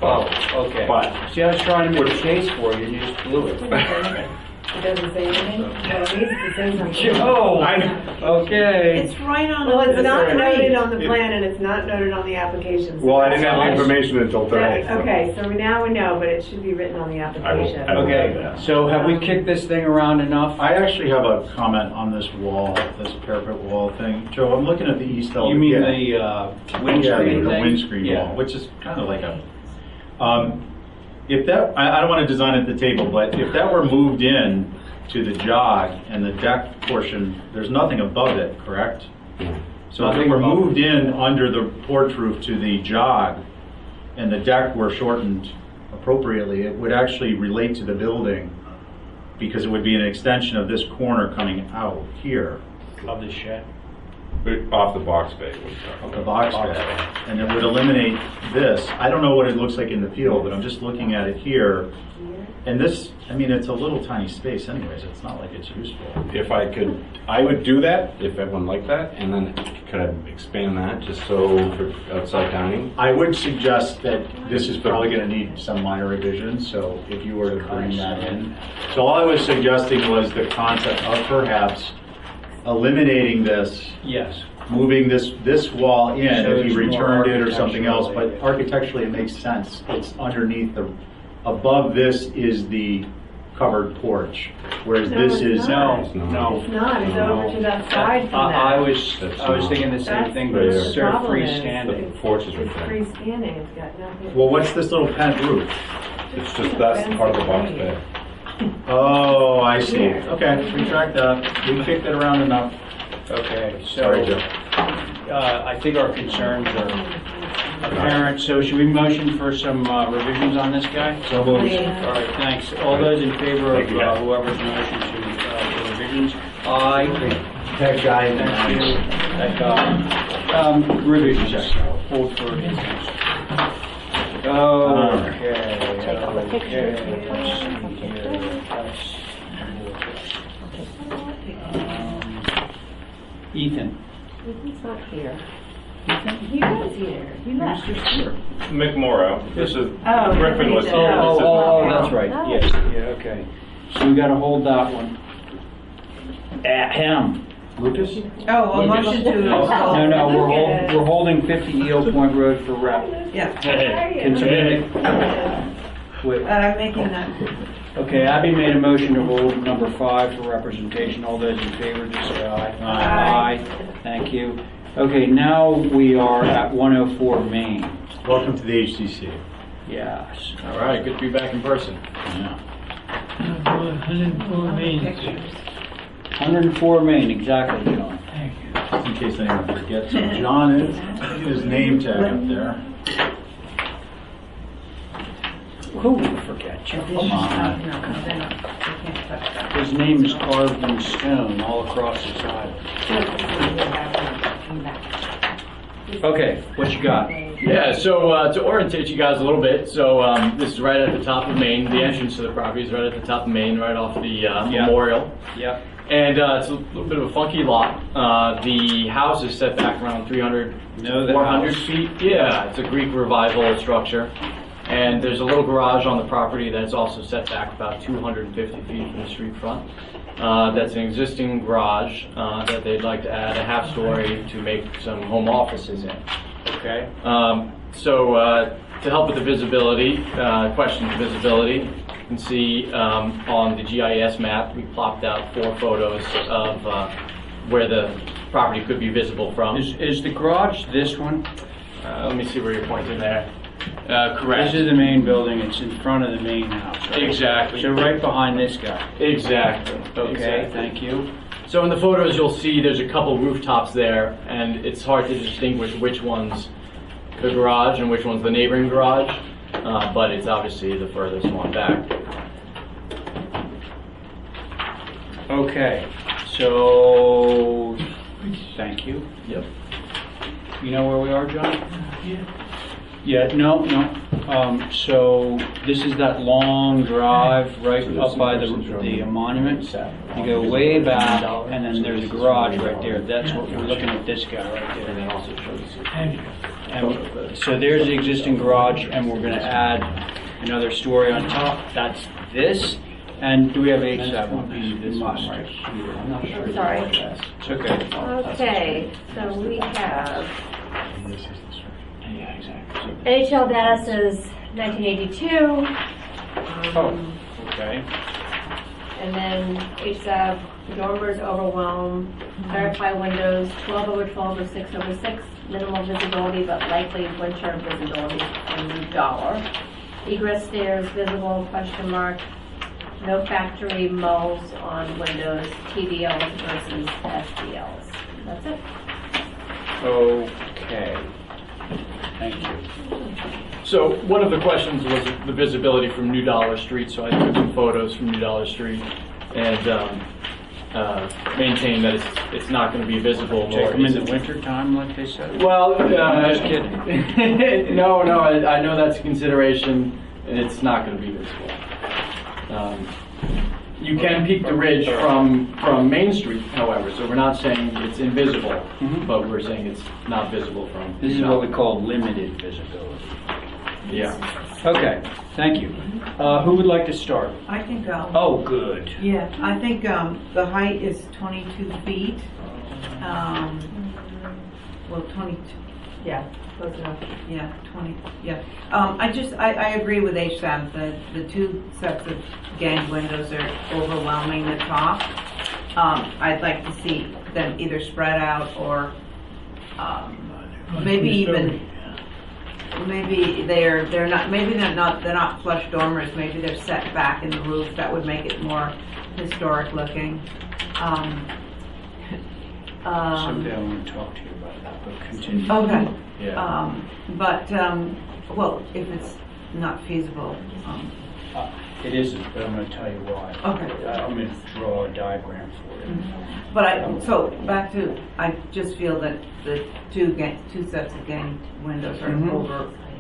Oh, okay. But- See, I was trying to make a case for you, and you just blew it. It doesn't say anything? Well, it needs to say something. Oh, okay. it's right on. Well, it's not the noted on the plan and it's not noted on the application. so Well, I didn't have the that's- information until today. so- Okay, so now we know, but it should be written on the application. I will do Okay, that. so have we kicked this thing around enough? I actually have a comment on this wall, this parapet wall thing. Joe, I'm looking at the east You elevation. mean the windscreen the thing? windscreen Yeah. wall, which is kind of like a, if that, I don't want to design at the table, but if that were moved in to the jog and the deck portion, there's nothing above it, correct? So if it were moved in under the porch roof to the jog and the deck were shortened appropriately, it would actually relate to the building because it would be an extension of this corner coming out here. Of the shed. Off the box bay. Of the box bay. And it would eliminate this. I don't know what it looks like in the field, but I'm just looking at it here. And this, I mean, it's a little tiny space anyways. It's not like it's useful. If I could, I would do that if everyone liked that, and then could I expand that just so for outside dining? I would suggest that this is probably going to need some minor revisions, so if you were to bring that in. So all I was suggesting was the concept of perhaps eliminating this. Yes. Moving this wall in, So if you it's more returned it or something else, but architecturally. architecturally it makes sense. It's underneath the, above this is the covered porch, whereas No, this it's is. No, It's no. not, it's over to that side from that. I was thinking the same thing, but it's the sort of problem is. freestanding. The porch is right It's there. freestanding, it's got nothing. Well, what's this little pent roof? It's just, that's part of the box bay. Oh, I see. Okay, retract that. We kicked it around enough. Okay, so. Sorry, Joe. I think our concerns are apparent, so should we motion for some revisions on this guy? So moved. All right, thanks. All those in favor of Thank you, guys. whoever's motion to for revisions? Aye. That guy. Thank you. That guy. Revisions. Hold for revisions. Okay. Take all the pictures. Let's see here. Ethan. He's not here. He was here, he left. McMorrow. This is Oh, Griffin was okay. here. This is Oh, that's right. Oh. Yes, yeah, okay. So we gotta hold that one. Him. Lucas? Oh, a motion to. No, we're holding 50 Eel Point Road for rep. Yeah, Can somebody- Wait. I'm making that. Okay, Abby made a motion to hold number 5 for representation. All those in favor, just say aye. Aye. Thank you. Okay, now we are at 104 Main. Welcome to the HCC. Yes. All right, good to be back in person. Yeah. 104 Main Street. 104 Main, exactly, John. Thank you. Just in case anyone forgets who John is, get his name tag up there. Who would forget, John? Come on. No, they're not, they can't touch that. His name is carved in stone all across his island. Okay, what you got? Yeah, so to orientate you guys a little bit, so this is right at the top of Main. The entrance to the property is right at the top of Main, right off the Memorial. Yep. And it's a little bit of a funky lot. The house is set back around 300, No, the 400 house. feet. Yeah, it's a Greek revival structure. And there's a little garage on the property that's also set back about 250 feet from the street front. That's an existing garage that they'd like to add a half story to make some home offices in. Okay. So to help with the visibility, question of visibility, you can see on the GIS map, we plopped out 4 photos of where the property could be visible from. Is the garage this one? Let me see where you're pointing there. Correct. This is the main building, it's in front of the main house, right? Exactly. So right behind this guy. Exactly. Okay, Exactly. thank you. So in the photos, you'll see there's a couple rooftops there, and it's hard to distinguish which one's the garage and which one's the neighboring garage, but it's obviously the furthest one back. Okay, so, thank you. Yep. You know where we are, John? Yeah. Yeah, no. So this is that long drive right up by the monument. You go way back, and then there's a garage right there. That's what we're looking at, this guy right there. And then also shows Thank you. And so there's the existing garage, and we're going to add another story on top. That's this. And do we have H7? This one right here. I'm not sure. Sorry. It's okay. Okay, so we have, Yeah, exactly. NHL data says 1982. Oh, okay. And then HSAB, dormers overwhelm, verify windows, 12 over 12 or 6 over 6, minimal visibility but likely winter visibility, and $1. Egress stairs visible, question mark. No factory mulls on windows, TBLs versus SBLs. That's it. Okay. Thank you. So one of the questions was the visibility from New Dollar Street, so I took some photos from New Dollar Street and maintained that it's not going to be visible. Take them in the winter time, like they said? Well, just kidding. No, I know that's a consideration, and it's not going to be visible. You can peek the ridge from Main Street, however, so we're not saying it's invisible, but we're saying it's not visible from. This is what we call limited visibility. Yeah. Okay, thank you. Who would like to start? I think Oh, good. Yeah, I think the height is 22 feet. Well, 22. Yeah, close enough. Yeah, 20. Yeah. I agree with HSAM. The two sets of gang windows are overwhelming the top. I'd like to see them either spread out or maybe even. Maybe they're not flush dormers. Maybe they're set back in the roof. That would make it more historic looking. Someday I want to talk to you about that, but continue. Okay. Yeah. Well, if it's not feasible. It isn't, but I'm going to tell you why. Okay. I'm going to draw a diagram for it. But I just feel that the two sets of gang windows are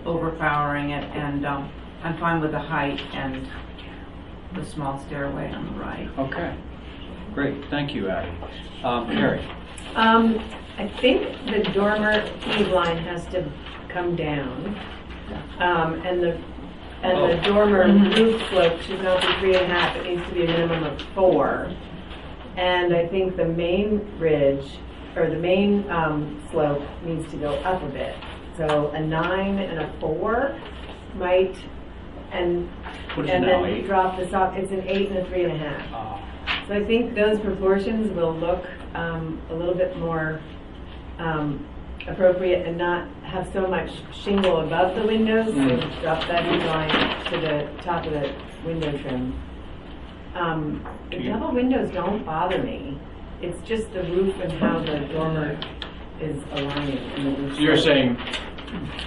overpowering it, and I'm fine with the height and the small stairway on the right. Okay, great. Thank you, Addie. Carrie. I think the dormer eave line has to come down, and the dormer roof slope should not be 3.5. It needs to be a minimum of 4. And I think the main ridge, or the main slope, needs to go up a bit. So a 9 and a 4 might, and then 8? drop this off. It's an 8 and a 3.5. So I think those proportions will look a little bit more appropriate and not have so much shingle above the windows. So drop that eave line to the top of the window trim. The double windows don't bother me. It's just the roof and how the dormer is aligning. In the roof. So you're saying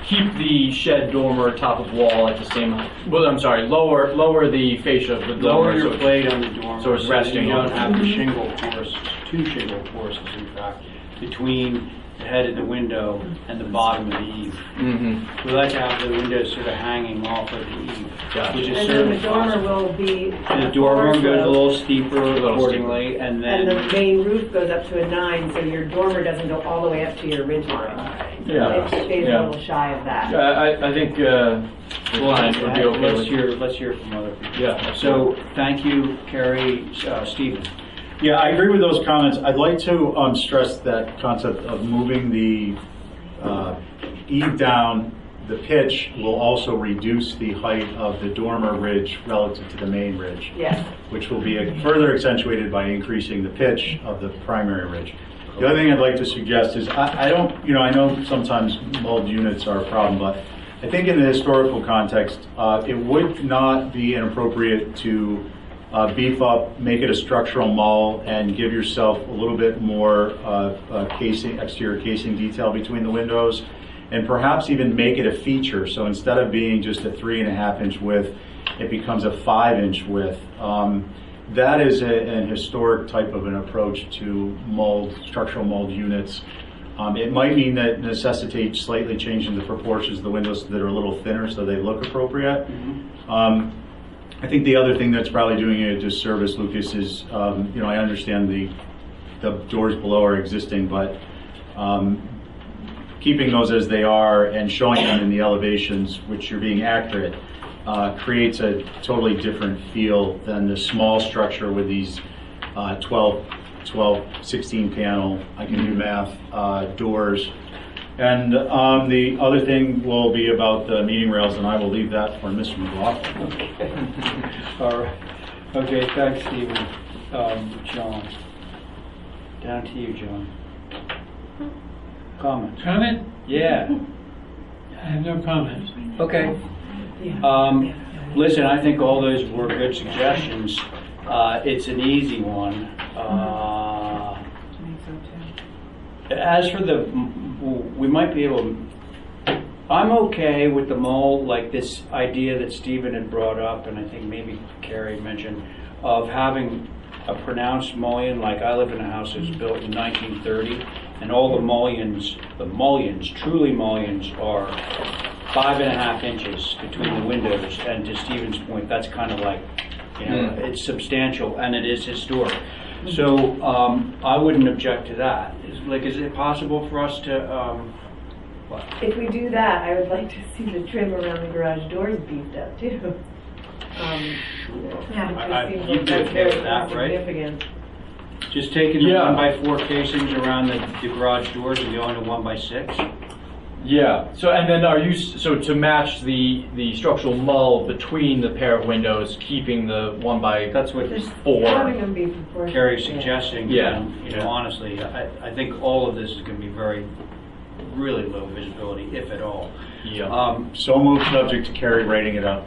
keep the shed dormer top of wall at the same. Well, I'm sorry, lower the fascia of the dormer. Lower your blade on the dormer, so it's resting you on don't have the shingle courses, 2 shingle courses in fact, between the head of the window and the bottom of the eave. We like to have the windows sort of hanging off of the eave, which is and then the dormer will be. The dormer goes a little steeper accordingly, and then the main roof goes up to a 9, so your dormer doesn't go all the way up to your ridge line. Yeah. It stays a little shy of that. I think the client would be okay with. Let's hear from other people. Yeah. So thank you, Carrie. Stephen. Yeah, I agree with those comments. I'd like to stress that concept of moving the eave down. The pitch will also reduce the height of the dormer ridge relative to the main ridge. Yes. Which will be further accentuated by increasing the pitch of the primary ridge. The other thing I'd like to suggest is I know sometimes mold units are a problem, but I think in the historical context, it would not be inappropriate to beef up, make it a structural mull, and give yourself a little bit more exterior casing detail between the windows, and perhaps even make it a feature. So instead of being just a 3.5-inch width, it becomes a 5-inch width. That is an historic type of an approach to structural mold units. It might mean that necessitates slightly changing the proportions of the windows so that are a little thinner so they look appropriate. I think the other thing that's probably doing you a disservice, Lucas, is I understand the doors below are existing, but keeping those as they are and showing them in the elevations, which you're being accurate, creates a totally different feel than the small structure with these 16 panel, I can do math, doors. And the other thing will be about the meeting rails, and I will leave that for Mr. McLaughlin. All right. Okay, thanks, Stephen. John. Down to you, John. Comment? Comment? Yeah. I have no comments. Okay. Listen, I think all those were good suggestions. It's an easy one. As for we might be able to, I'm okay with the mold, like this idea that Stephen had brought up, and I think maybe Carrie mentioned, of having a pronounced mullion. Like I live in a house that was built in 1930, and all the mullions, truly mullions, are 5.5 inches between the windows. And to Stephen's point, that's kind of like, you know, it's substantial and it is historic. So I wouldn't object to that. Is it possible for us to? If we do that, I would like to see the trim around the garage doors beefed up too. You'd be okay with that, right? Significant. Just taking the 1x4 casings around the garage doors and going to 1x6? Yeah. So and then to match the structural mull between the pair of windows, keeping the 1x4. That's what Having them be proportionate. Carrie's suggesting. Yeah. And, you know, honestly, I think all of this is going to be really low visibility, if at all. Yeah. So moved, subject to Carrie writing it up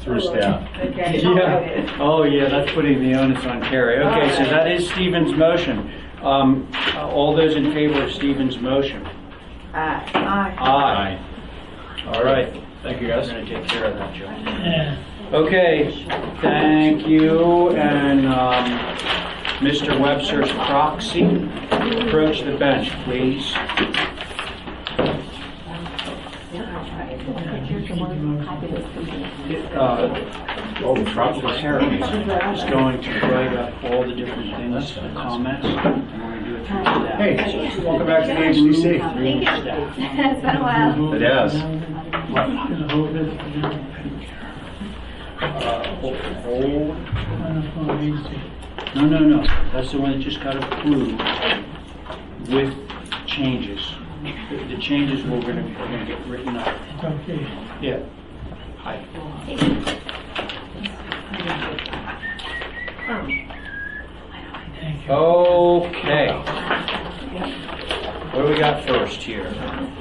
through staff. Okay. Yeah. Oh yeah, that's putting the onus on Carrie. Okay, so that is Stephen's motion. All those in favor of Stephen's motion? Aye. Aye. All right. Thank you, guys. I'm going to take care of that, Joe. Yeah. Okay, thank you. And Mr. Webster's proxy, approach the bench, please. The secretary is going to write up all the different things, the comments, and we're going to do it through staff. Hey, welcome back to the HDC. Thank you. It's been a while. It has. No. That's the one that just got approved with changes. The changes we're going to get written up. Okay. Yeah. Hi. Okay. What do we got first here?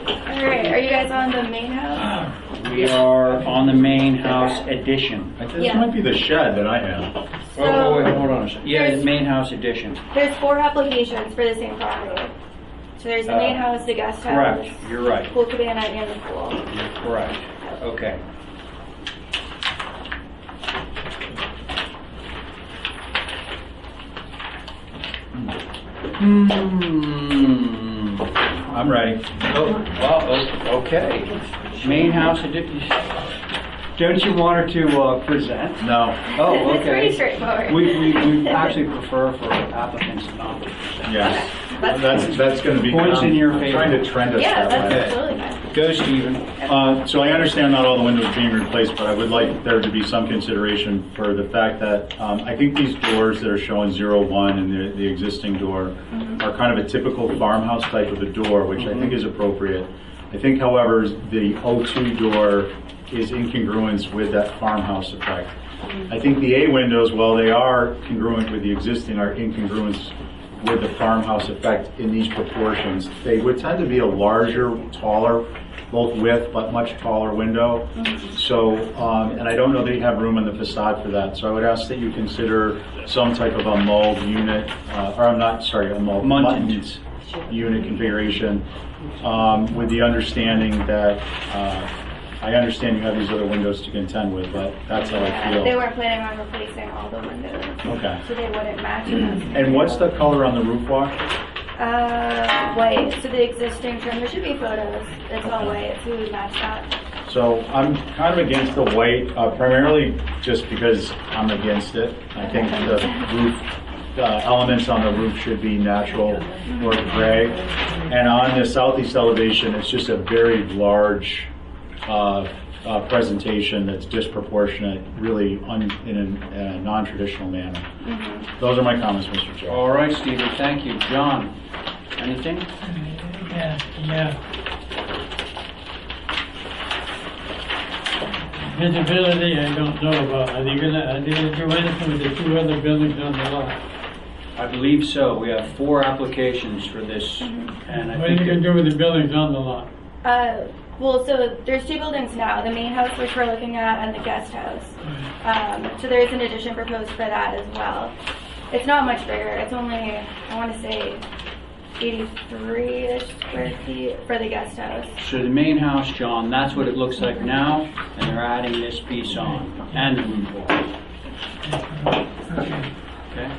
Alright, are you guys on the main house? We are on the main house addition. This might be the shed that I have. Wait, hold on a second. Yeah, the main house addition. There's 4 applications for the same property. So there's the main house, the guest house. Correct, you're right. Pool cabana and the pool. You're correct. Okay. I'm ready. Okay. Main house addition. Don't you want her to present? No. Oh, okay. It's pretty straightforward. We actually prefer for applicants not to present. Yes. That's going to be Points in your favor. trying to trend us Yeah, that way. that's absolutely fine. Go, Stephen. So I understand not all the windows being replaced, but I would like there to be some consideration for the fact that I think these doors that are showing 01 and the existing door are kind of a typical farmhouse type of a door, which I think is appropriate. I think, however, the 02 door is incongruent with that farmhouse effect. I think the A windows, while they are congruent with the existing, are incongruent with the farmhouse effect in these proportions. They would tend to be a larger, taller, both width, but much taller window. So, and I don't know that you have room in the facade for that. So I would ask that you consider some type of a mulled unit, a mulled unit configuration, with the understanding that I understand you have these other windows to contend with, but that's how I feel. They weren't planning on replacing all the windows. Okay. So they wouldn't match. And what's the color on the roof wash? White. So the existing trim, there should be photos. It's all white, so we would match that. So I'm kind of against the white, primarily just because I'm against it. I think the roof elements on the roof should be natural or gray. And on the southeast elevation, it's just a very large presentation that's disproportionate, really in a non-traditional manner. Those are my comments, Mr. Chair. All right, Stephen, thank you. John, anything? Yeah. Visibility, I don't know about. Are they gonna do anything with the 2 other buildings on the lot? I believe so. We have 4 applications for this, and I What are you think gonna do with the buildings on the lot? Well, so there's 2 buildings now, the main house which we're looking at and the guest house. So there's an addition proposed for that as well. It's not much bigger. It's only, I want to say, 83-ish square feet for the guest house. So the main house, John, that's what it looks like now, and they're adding this piece on, and the roof wall. Okay. Okay?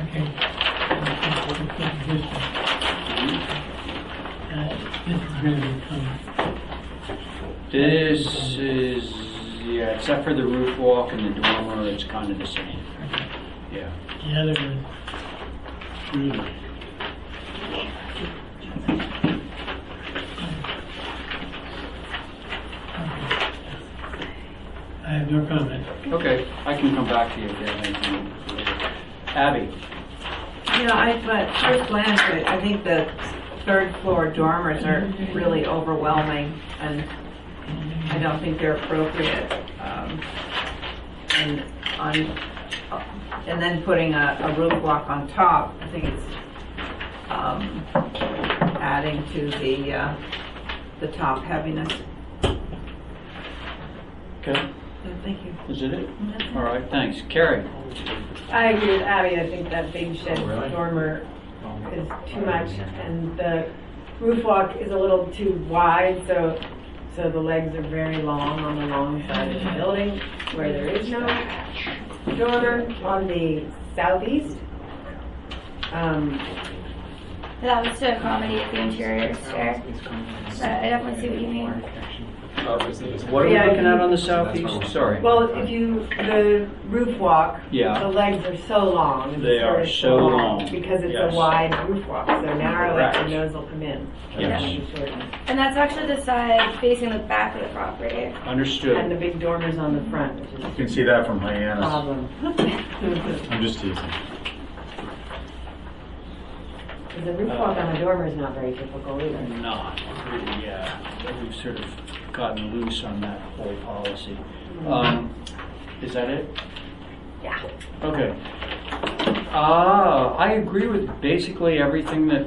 Okay. This is going to become, This is, yeah, except for the roof walk and the dormer, it's kind of the same. Yeah. the other one. I have no comment. Okay, I can come back to you if you have anything later. Abby? But first glance, I think the third floor dormers are really overwhelming, and I don't think they're appropriate. And then putting a roof block on top, I think it's adding to the top heaviness. Okay. Thank you. Is it? All right, thanks. Carrie? I agree with Abby. I think that big shed dormer is too much, and the roof walk is a little too wide, so the legs are very long on the long side of the building, where there is no dormer on the southeast. That was to accommodate the interior stair. But I definitely see what you mean. What are we looking at on the southeast? Sorry. Well, the roof walk, Yeah. the legs are so long. and the They are stairs so long. Because it's Yes. a wide roof walk, so narrow that Correct. the nose will come in. Yes. And that's actually the side facing the back of the property. And the Understood. big dormers on the front, which is You can see that from a Hyannis. problem. I'm just teasing. Because the roof walk on the dormer is not very typical either. Not really, yeah. We've sort of gotten loose on that whole policy. Is that it? Yeah. Okay. I agree with basically everything that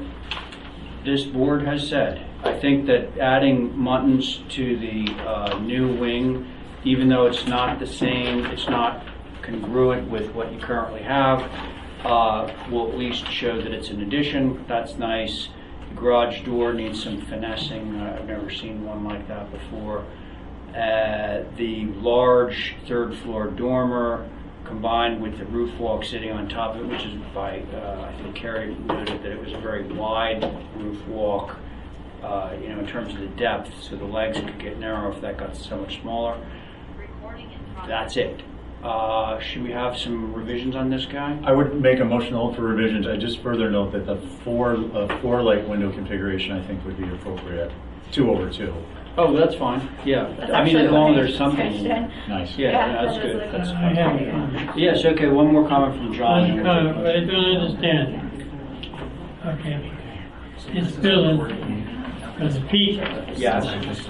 this board has said. I think that adding muttons to the new wing, even though it's not the same, it's not congruent with what you currently have, will at least show that it's an addition. That's nice. The garage door needs some finessing. I've never seen one like that before. The large third floor dormer combined with the roof walk sitting on top of it, which is by, I think Carrie noted that it was a very wide roof walk, in terms of the depth, so the legs could get narrow if that got so much smaller. That's it. Should we have some revisions on this guy? I would make a motion to hold for revisions. I just further note that the four light window configuration I think would be appropriate. 2/2. Oh, that's fine. Yeah. That's I mean, actually as long as what there's something. suggestion. Nice. Yeah, that's that good. is That's I have a fine. comment. Yes, okay, one more comment from John. One comment, but I don't understand. Okay. This building, from the peak Yes. down, is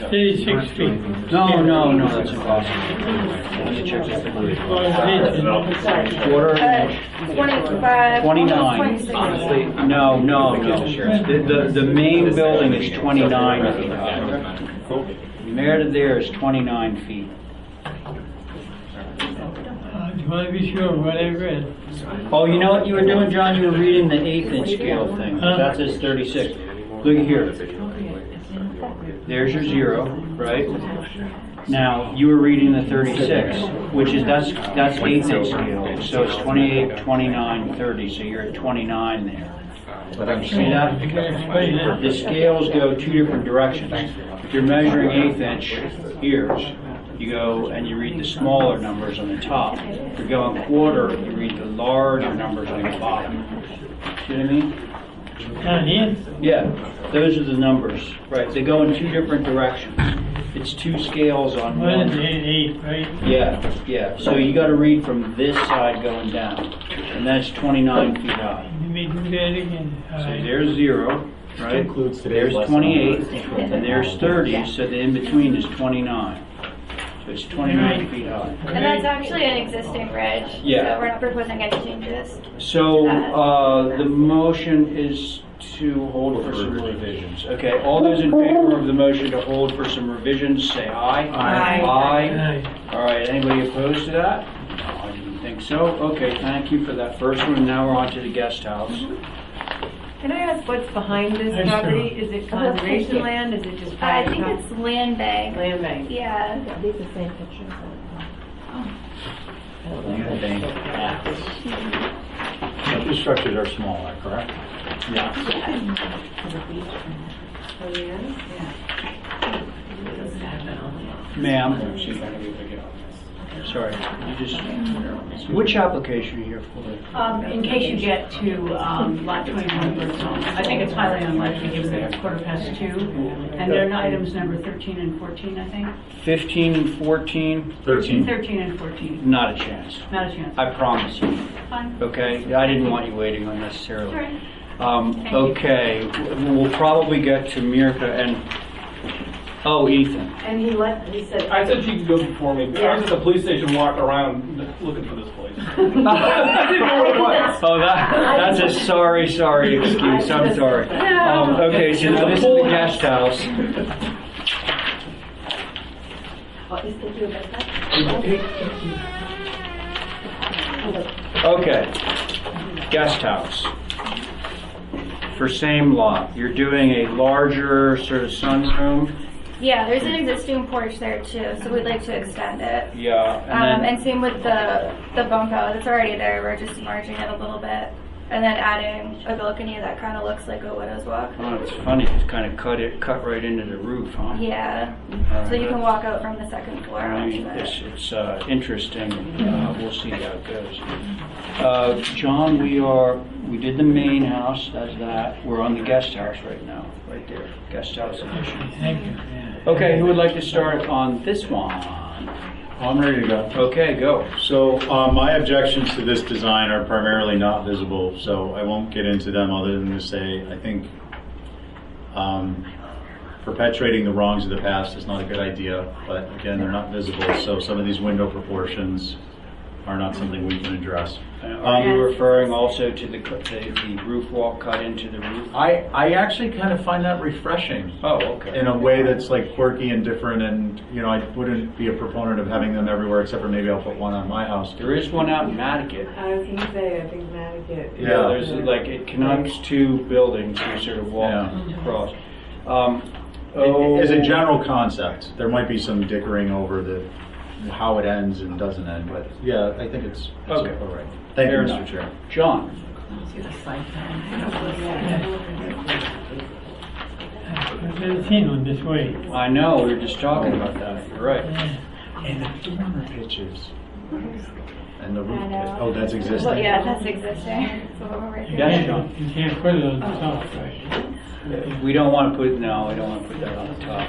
36 feet. No, that's impossible. Let me check this. Quarter inch. 25. 29. 26. No. The main building is 29 feet high. From there to there is 29 feet. You want to be sure what I read. Oh, you know what you were doing, John? You were reading the 1/8 scale thing. That says 36. Look here. There's your 0, right? Now, you were reading the 36, which is, that's 1/8 scale. So it's 28, 29, 30, so you're at 29 there. See that? The scales go two different directions. If you're measuring 1/8 inch ears, you go and you read the smaller numbers on the top. If you're going quarter, you read the larger numbers on the bottom. See what I mean? Down here? Yeah, those are the numbers, right? They go in two different directions. It's two scales on What is one. it, 8, right? Yeah. So you got to read from this side going down, and that's 29 feet high. Let me do that again. So there's 0, right? There's 28, and there's 30, so the in between is 29. So it's 29 feet high. And that's actually an existing bridge. Yeah. So we're not proposing any changes. So the motion is to hold for some revisions. Okay, all those in favor of the motion to hold for some revisions, say aye. Aye. Aye. All right, anybody opposed to that? No, I didn't think think so. Okay, thank you for that first one. Now we're on to the guest house. Can I ask what's behind this Yes, property? sure. Is it conservation land? Is it just I private? think it's land bank. Land bank. Yeah. These are the same pictures. The structures are smaller, correct? Yeah. Oh, yeah? Ma'am, sorry, you just, which application are you here for? In case you get to lot 21 Birdsong, I think it's highly unlikely given that it's 2:15, and they're items number 13 and 14, I think. 15 and 14? 13. 13 and 14, Not a chance. not a chance. I promise you. Fine. Okay, I didn't want you waiting unnecessarily. All right. Thank you. Okay, we'll probably get to Mirka and, oh, Ethan. And he said. I said she could go before me. I was at the police station walking around looking for this place. I didn't know what it was. Oh, that's a sorry excuse, I'm sorry. Okay, so now this is the guest house. Okay, guest house. For same lot, you're doing a larger sort of sunroom? Yeah, there's an existing porch there too, so we'd like to extend it. Yeah, and then, And same with the bunk out, it's already there, we're just enlarging it a little bit. And then adding a balcony that kind of looks like a widow's walk. oh, it's funny, it's kind of cut right into the roof, huh? Yeah, All so you right. can walk out from the second floor I onto mean, it. it's interesting. We'll see how it goes. John, we did the main house. That's that. We're on the guest house right now, right there. Guest house edition. Thank you. Yeah. Okay, who would like to start on this one? I'm ready to go. Okay, go. So my objections to this design are primarily not visible, so I won't get into them other than to say I think perpetuating the wrongs of the past is not a good idea, but again, they're not visible, so some of these window proportions are not something we can address. Are you referring also to the roof wall cut into the roof? I actually kind of find that refreshing. Oh, okay. In a way that's like quirky and different, and you know, I wouldn't be a proponent of having them everywhere, except for maybe I'll put one on my house. There is one out in Nantucket. I was gonna say, I think Nantucket. Yeah, there's like, it connects two buildings, you sort of walk across. As a general concept, there might be some dickering over how it ends and doesn't end, but yeah, I think it's Okay. all right. Thank you, Fair Mr. enough. Chair. John? I've never seen one this way. I know, we were just talking about that. You're right. And the dormer pitches. And the roof I know. pitch. Oh, that's existing? Well, yeah, that's existing. So we're right Yes, here. John. You can't put it on the top, right? We don't want to put, no, we don't want to put that on the top.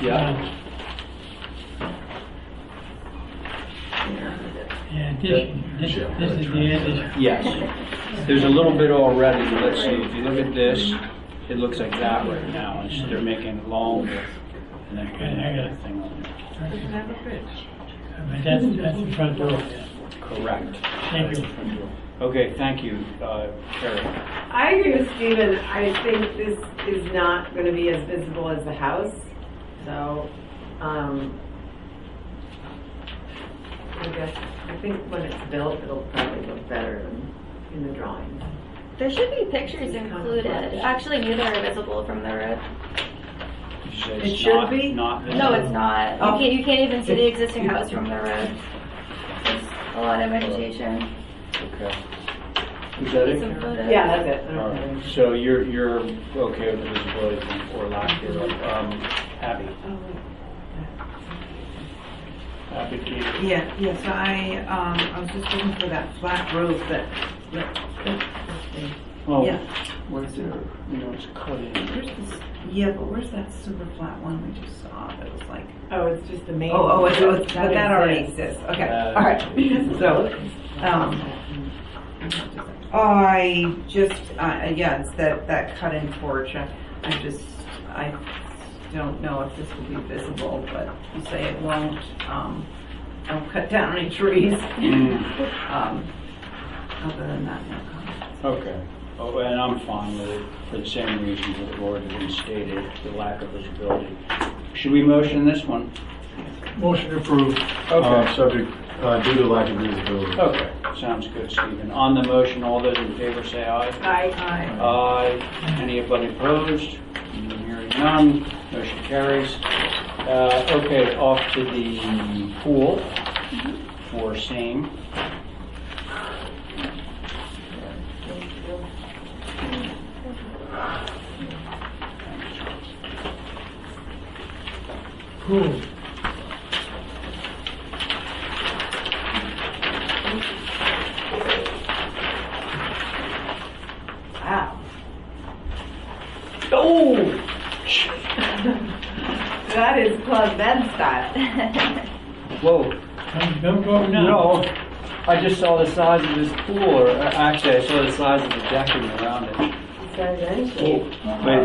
Yeah. Yeah, this is the addition. Yes. There's a little bit already. Let's see, if you look at this, it looks like that right now. And so they're making it longer. And then putting that thing on there. But that's the front door. Yeah. Correct. Thank you. Okay, thank you, Carrie. I agree with Stephen. I think this is not going to be as visible as the house. So, I think when it's built, it'll probably look better than in the drawings. There should be pictures included. Actually, neither are visible from the road. Did you say It it's should not- be? Not visible? No, it's not. Oh. You can't even see the existing house from the road. There's a lot of vegetation. Okay. Is that it? Some photos. Yeah, that's it. All right. So you're okay with the visibility or lack thereof. Abby? Abby, Katie? Yeah, so I was just looking for that flat roof that Oh, yeah. where's there, it's cut in. Where's this, but where's that super flat one we just saw that was like, Oh, it's just the main. but that already exists, okay, all right. So, I just, it's that cut-in porch, I don't know if this will be visible, but you say it won't, don't cut down any trees. Other than that, no comments. Okay. Oh, and I'm fine with it for the same reasons that have already been stated, the lack of visibility. Should we motion this one? Motion approved. Okay. Subject, due to lack of visibility. Okay, sounds good, Stephen. On the motion, all those in favor say aye. Aye. Aye. Anybody opposed? Hearing none, motion carries. Okay, off to the pool for same. Cool. Wow. Oh! That is Club Med style. Whoa. Don't go now. No, I just saw the size of this pool, or actually I saw the size of the decking around it.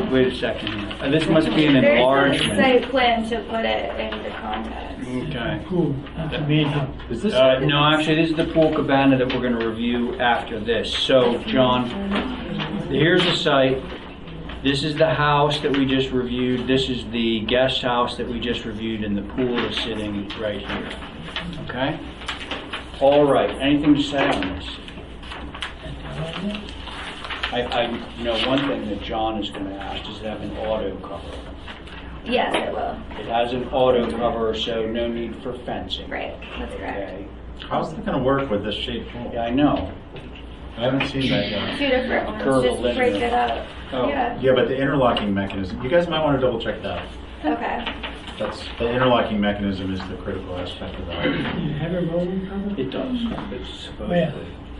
Wait a second here. This must be an There's a enlargement. site plan to put it into context. Okay. Cool. That's amazing. Is this? No, actually, this is the pool cabana that we're going to review after this. So, John, here's the site. This is the house that we just reviewed. This is the guest house that we just reviewed, and the pool is sitting right here. Okay? All right. Anything to say on this? I know one thing that John is going to ask. Does it have an auto cover? Yes, it will. It has an auto cover, so no need for fencing. Right, that's correct. Okay. How's that going to work with this shaped pool? Yeah, I know. I haven't seen that yet. Two different ones, Curve just the break linear. it up. Oh. Yeah, Yeah, but the interlocking mechanism, you guys might want to double check that. okay. That's, the interlocking mechanism is the critical aspect of that. You have a rolling cover? It does. It's supposedly Where?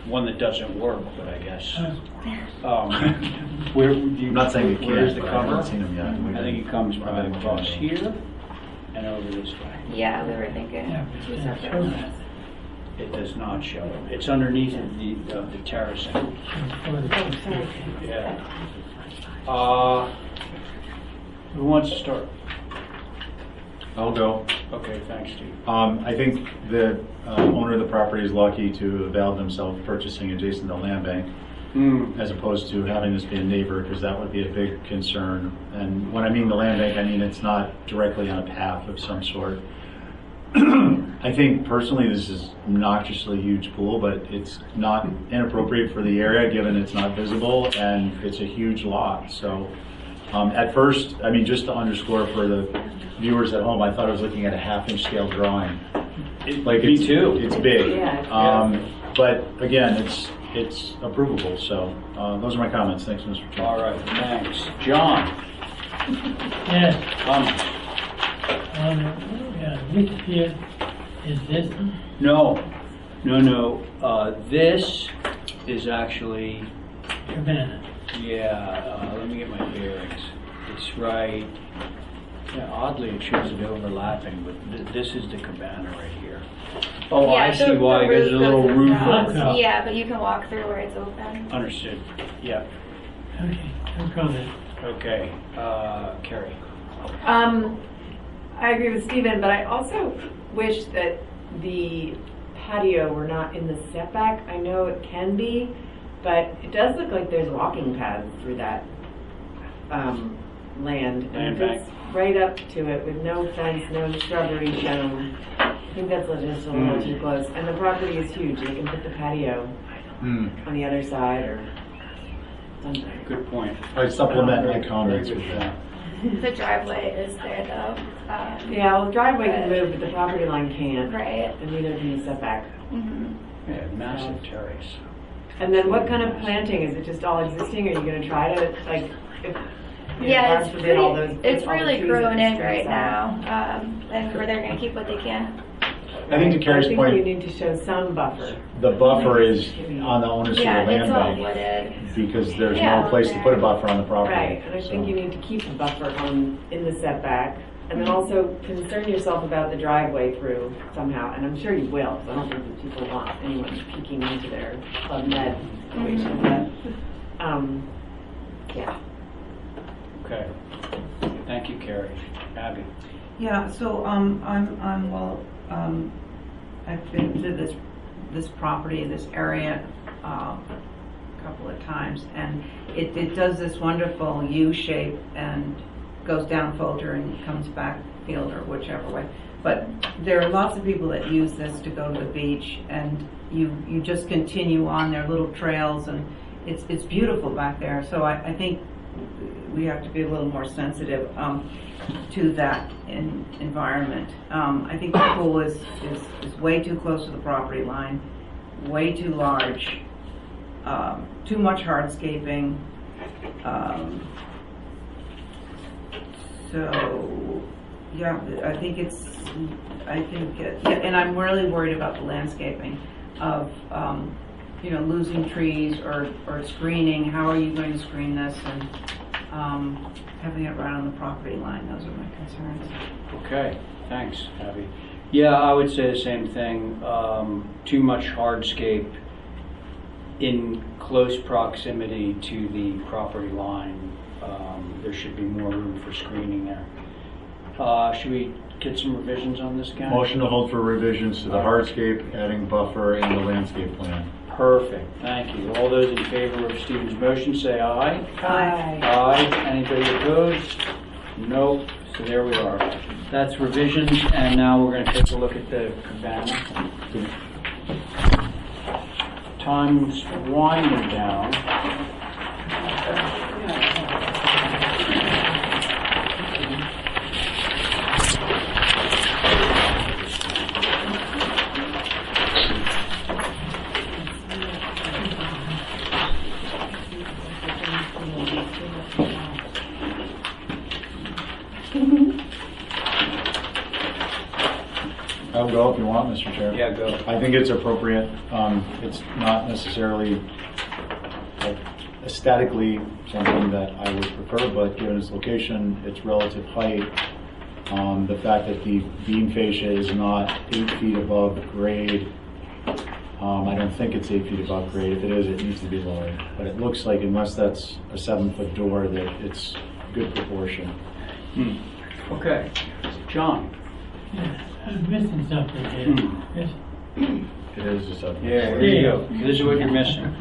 one that doesn't work, but I guess. Oh. Where do you? I'm not saying it Where's can't, the but I cover? haven't seen them yet. I think it comes probably across here and over this way. Yeah, we were thinking Yeah, two but separate it's- ones. It does not show it. It's underneath of the terracing. Yeah. Who wants to start? I'll go. Okay, thanks, Steve. I think the owner of the property is lucky to avail themselves purchasing adjacent to the land bank, as opposed to having this be a neighbor, because that would be a big concern. And when I mean the land bank, I mean it's not directly on a path of some sort. I think personally this is obnoxiously huge pool, but it's not inappropriate for the area given it's not visible and it's a huge lot. So at first, I mean, just to underscore for the viewers at home, I thought I was looking at a 1/2-inch scale drawing. Like Me too. It's big. Yeah. But again, it's approvable. So those are my comments. Thanks, Mr. Chair. All right, thanks. John, Yes. comments? Which here is this? No. This is actually, Cabana. yeah, let me get my bearings. It's right, yeah, oddly it shows it overlapping, but this is the cabana right here. Oh, I Yeah, see the why, there's a roof little goes roof across. over it. Yeah, but you can walk through where it's open. Understood, yeah, Okay, no comment. okay, Carrie. I agree with Stephen, but I also wish that the patio were not in the setback. I know it can be, but it does look like there's walking paths through that land. And if it's right up to it with no fence, no shrubbery shown, I think that's just a little too close. And the property is huge. They can put the patio on the other side or something. Good point. I supplement my comments with that. The driveway is there though. Yeah, well, the driveway can move, but the property line can't. Right. And neither can the setback. Yeah, massive terrace. And then what kind of planting? Is it just all existing? Are you going to try to, like, if, Yeah, God forbid all those, it's all the really trees growing that in the right streets are? now, and where they're gonna keep what they can. I think to Carrie's I think point, you need to show some buffer. the buffer is on the onus of the Yeah, land it's all bank wooded. because there's Yeah. no place to put a buffer on the property. Right, and I think you need to keep the buffer in the setback. And then also concern yourself about the driveway through somehow, and I'm sure you will, because I don't think that people want anyone peeking into their Club Med situation, but, yeah. Okay, thank you, Carrie. Abby? Yeah, so, I've been to this property, this area, a couple of times, and it does this wonderful U shape and goes down Folger and comes back field or whichever way. But there are lots of people that use this to go to the beach, and you just continue on their little trails, and it's beautiful back there. So I think we have to be a little more sensitive to that environment. I think the pool is way too close to the property line, way too large, too much hardscaping. So, yeah, and I'm really worried about the landscaping of, losing trees or screening. How are you going to screen this? And having it right on the property line. Those are my concerns. Okay, thanks, Abby. Yeah, I would say the same thing. Too much hardscape in close proximity to the property line. There should be more room for screening there. Should we get some revisions on this, guy? Motion to hold for revisions to the hardscape, adding buffer, and the landscape plan. Perfect, thank you. All those in favor of Stephen's motion say aye. Aye. Aye. Anybody opposed? Nope. So there we are. That's revisions, and now we're going to take a look at the cabana. Time's winding down. I'll go if you want, Mr. Chair. Yeah, go. I think it's appropriate. It's not necessarily aesthetically something that I would prefer, but given its location, its relative height, the fact that the beam fascia is not 8 feet above grade, I don't think it's 8 feet above grade. If it is, it needs to be lower. But it looks like, unless that's a 7-foot door, that it's good proportion. Okay. John? Yeah, I'm missing something here. It is a 7-foot door. Yeah, there you go. This is what you're missing.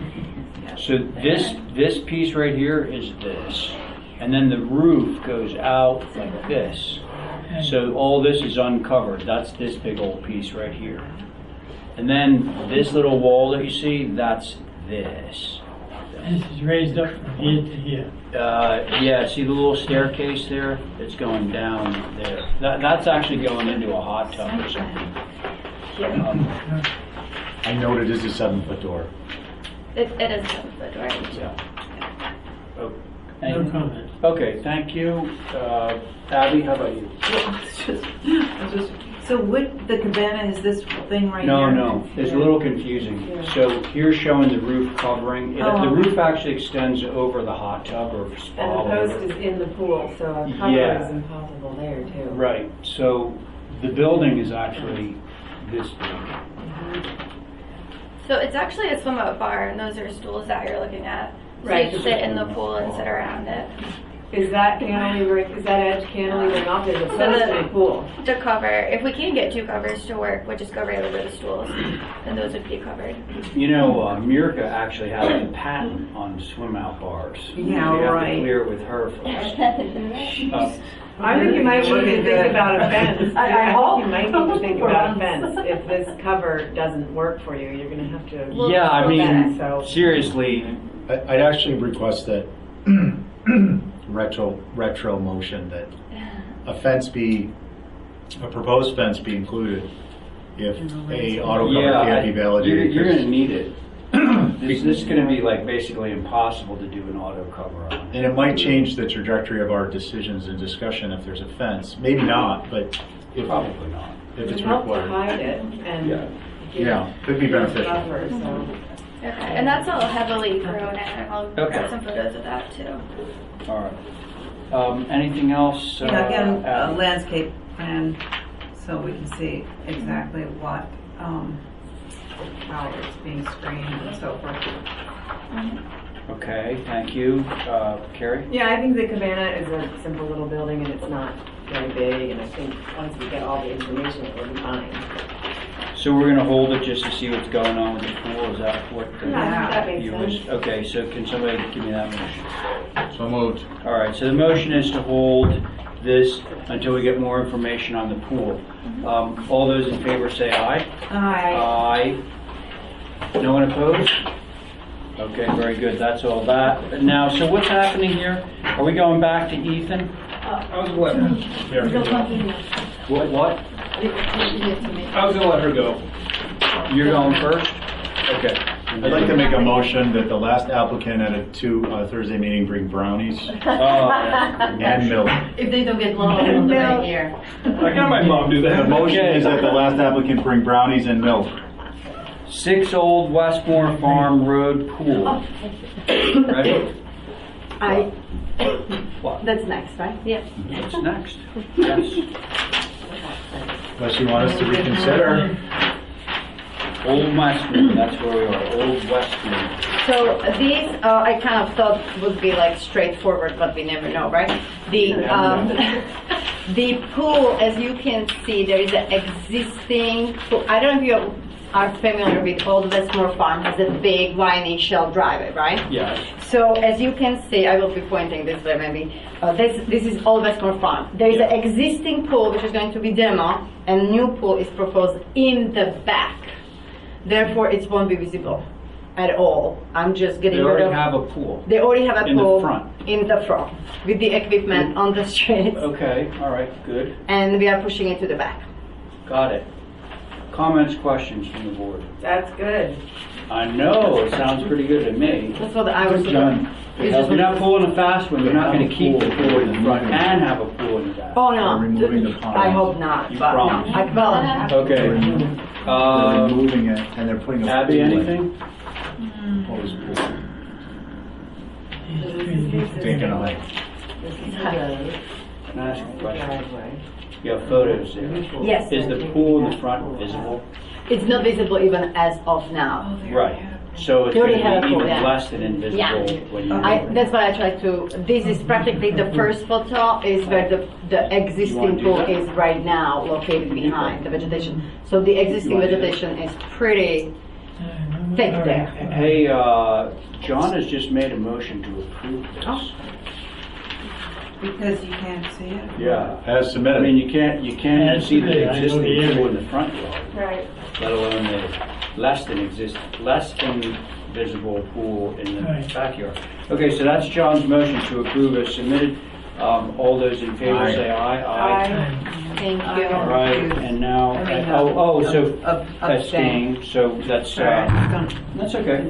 So this piece right here is this. And then the roof goes out like this. So all this is uncovered. That's this big old piece right here. And then this little wall that you see, that's this. This is raised up from here to here. Yeah, see the little staircase there? It's going down there. That's actually going into a hot tub or something. I note it is a 7-foot door. It is a 7-foot door. Yeah. Oh, No comment. okay, thank you. Abby, how about you? So with the cabana is this thing right No, here? no, it's a little confusing. So here's showing the roof covering. The roof actually extends over the hot tub or spa. And the whatever. post is in the pool, so a cover Yeah. is impossible there too. Right, so the building is actually this big. So it's actually a swim up bar, and those are stools that you're looking at. So Right. you sit in the pool and sit around it. Is that edge cantilever up? There's a So post in the pool. the cover, if we can get 2 covers to work, we'll just go right over the stools, and those would be covered. You know, Mirka actually has a patent on swim out bars. Yeah, You have to right. clear it with her first. I think you might need to think about a fence. I hope. think you might need to think about a fence. If this cover doesn't work for you, you're gonna have to. Yeah, I mean, So- seriously, I'd actually request that retro motion that a proposed fence be included if a auto cover can't be validated. You're going to need it. This is going to be like basically impossible to do an auto cover on. And it might change the trajectory of our decisions and discussion if there's a fence. Maybe not, but Probably not. if it's It helps to required. hide it and. Yeah. Yeah, could be beneficial. Cover, so. Okay, and that's all heavily grown in. I'll Okay. put some photos of that too. All right. Anything else? Yeah, again, a Abby? landscape plan, so we can see exactly what, how it's being screened and so forth. Okay, thank you. Carrie? Yeah, I think the cabana is a simple little building and it's not very big, and I think once we get all the information, it will be fine. So we're going to hold it just to see what's going on with the pool? Is that what the Yeah, that makes you sense. wish? Okay, so can somebody give me that motion? So moved. All right, so the motion is to hold this until we get more information on the pool. All those in favor say aye. Aye. Aye. No one opposed? Okay, very good. That's all that. Now, so what's happening here? Are we going back to Ethan? I was going What? to let her go. You're going first? Okay. I'd like to make a motion that the last applicant at a Thursday meeting bring brownies and milk. If they don't get lost on the way here. I got my mom do The that. motion is that the last applicant bring brownies and milk. 6 Old Westmore Farm Road Pool. Ready? What? That's next, right? Yep. What's next? Yes. Unless you want us to reconsider. Old Westmore, that's where we are. Old Westmore. So these, I kind of thought would be like straightforward, but we never know, right? The pool, as you can see, there is an existing pool. I don't know if you are familiar with Old Westmore Farm. Has a big winding shell driveway, right? Yes. So as you can see, I will be pointing this way maybe. This is Old Westmore Farm. There is an existing pool which is going to be demo, and new pool is proposed in the back. Therefore, it won't be visible at all. I'm just getting They rid already of. have a pool. They already have a In the pool front. in the front with the equipment on the street, Okay, all right, good. and we are pushing it to the back. Got it. Comments, questions from the board? That's good. I know, it sounds pretty good to me. That's what I was. John, If you're not pulling a fast one, you're not going to keep the pool in the front and have a pool in the back. Oh no! Removing the pond. I hope not. You but no. promise. Well, Okay. They're removing it and they're putting a Abby, pool in. anything? Proposed pool. Thinking of like, Can I ask a question? You have photos there. Yes. Is the pool in the front visible? it's not visible even as of now. Right. So it's They going already have to a be pool, even yeah. less than invisible Yeah. when you... That's why I tried to. This is practically the first photo. Is where the You existing wanna do pool that? is right now, located behind the vegetation. So the existing wanna do that? vegetation is pretty thick there. Hey, John has just made a motion to approve this. Oh. Because you can't see it? Yeah. as I submitted. mean, you can't even see the I know existing the area. pool in the front yard, Right. let alone the less than visible pool in the Right. backyard. Okay, so that's John's motion to approve as submitted. All those in favor Aye. say aye. Thank I you. don't- All right, and now, I mean, so abstain. abstain, so that's, Sorry. that's okay.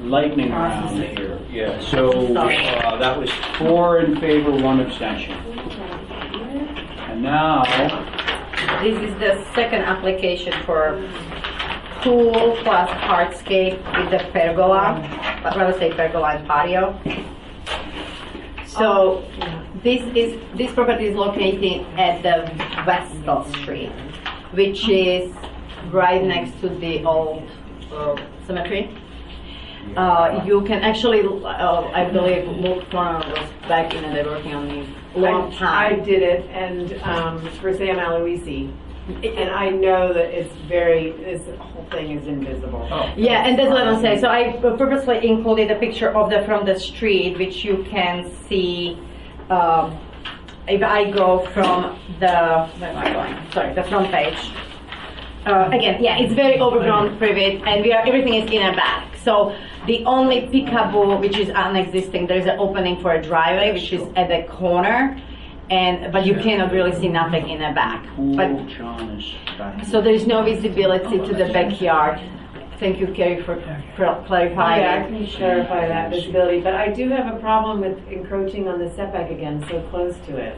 Lightning round here, yeah, so that was 4 in favor, 1 abstention. And now, This is the second application for pool plus hardscape with the pergola, I'd rather say pergola and patio. So this property is located at the Westall Street, which is right next to the old cemetery. You can actually, I believe, Luke Turner was back in and they were working on it a long I time. did it, and for Sam Aloisi, and I know that it's this whole thing is invisible. Yeah, and that's what I'm saying. So I purposely included a picture of from the street, which you can see if I go from where am I going? Sorry, the front page. Again, yeah, it's very overgrown, privet, and everything is in a back. So the only peekaboo, which is unexisting, there's an opening for a driveway, which is at the corner, but you cannot really see nothing in the back. But John is back. so there's no visibility to the backyard. Thank you, Carrie, for clarifying. Yeah, I can clarify that visibility, but I do have a problem with encroaching on the setback again, so close to it.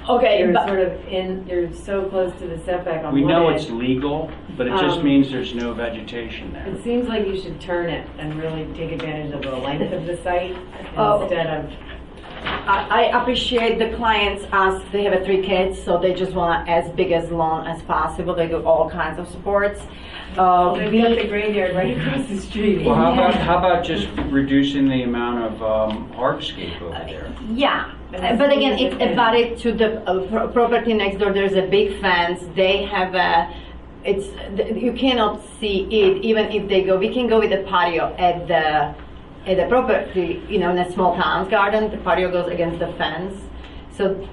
Okay, You're but- sort of you're so close to the setback on We one know edge. it's legal, but it just means there's no vegetation there. It seems like you should turn it and really take advantage of the length of the site Oh. instead of. I appreciate the clients ask, they have 3 kids, so they just want as big as lawn as possible. They do all kinds of sports. They've got the graveyard right across the street. Well, how about just reducing the amount of hardscape over there? Yeah, but again, it's about it to the property next door. There's a big fence. They have you cannot see it even if they go. We can go with the patio at the property, in a small town's garden. The patio goes against the fence, So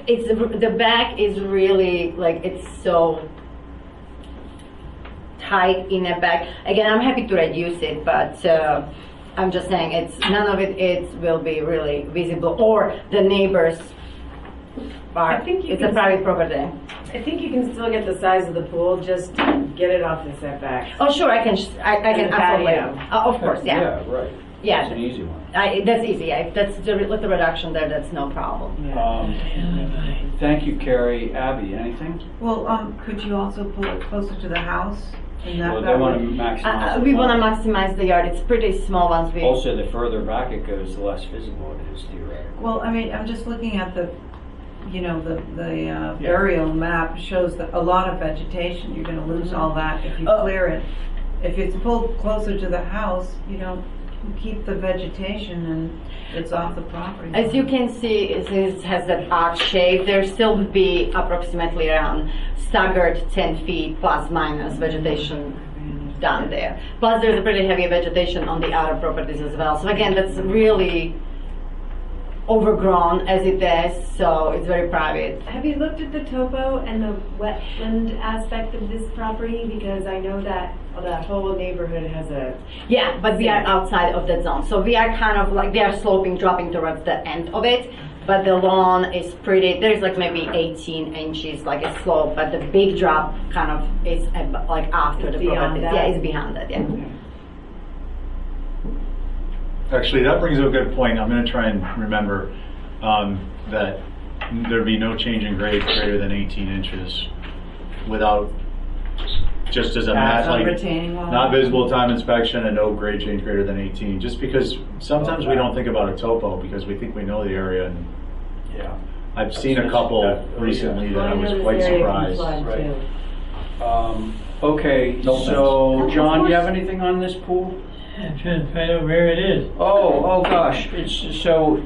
it's the back is really like it's so tight in the back. Again, I'm happy to reduce it, but I'm just saying it's none of it will be really visible, or the neighbors are. It's a private property. I think you can still get the size of the pool, just get it off the setback. Oh, sure, I can And the absolutely. patio. Of course, yeah. Yeah, right. Yeah. That's an easy one. That's easy. That's the reduction there. That's no problem. Thank you, Carrie. Abby, anything? Well, could you also pull it closer to the house? And that Well, they want to maximize. We the want to lawn. maximize the yard. It's pretty small once we. Also, the further back it goes, the less visible it is theoretically. Well, I mean, I'm just looking at the, the aerial map shows that a lot of vegetation. You're going to lose all that if you clear it. If it's pulled closer to the house, you keep the vegetation and it's off the property. As you can see, it has that arch shape. There still would be approximately around staggered 10 feet plus minus vegetation down there. Plus there's a pretty heavy vegetation on the other properties as well. So again, that's really overgrown as it is, so it's very private. Have you looked at the topo and the wetland aspect of this property? Because I know that that whole neighborhood has a... Yeah, but we are outside of that zone. So we are kind of like, we are sloping, dropping towards the end of it, but the lawn is pretty, there's like maybe 18 inches like a slope, but the big drop kind of is like after the property. Yeah, it's behind that, yeah. Actually, that brings up a good point. I'm going to try and remember that there'd be no change in grade greater than 18 inches without, just as a matter, like retaining wall. not visible time inspection and no grade change greater than 18. Just because sometimes we don't think about a topo because we think we know the area. And yeah, I've seen a couple recently that I was quite surprised. Right. Okay, so John, do you have anything on this pool? I'm trying to find out where it is. Oh gosh, it's so,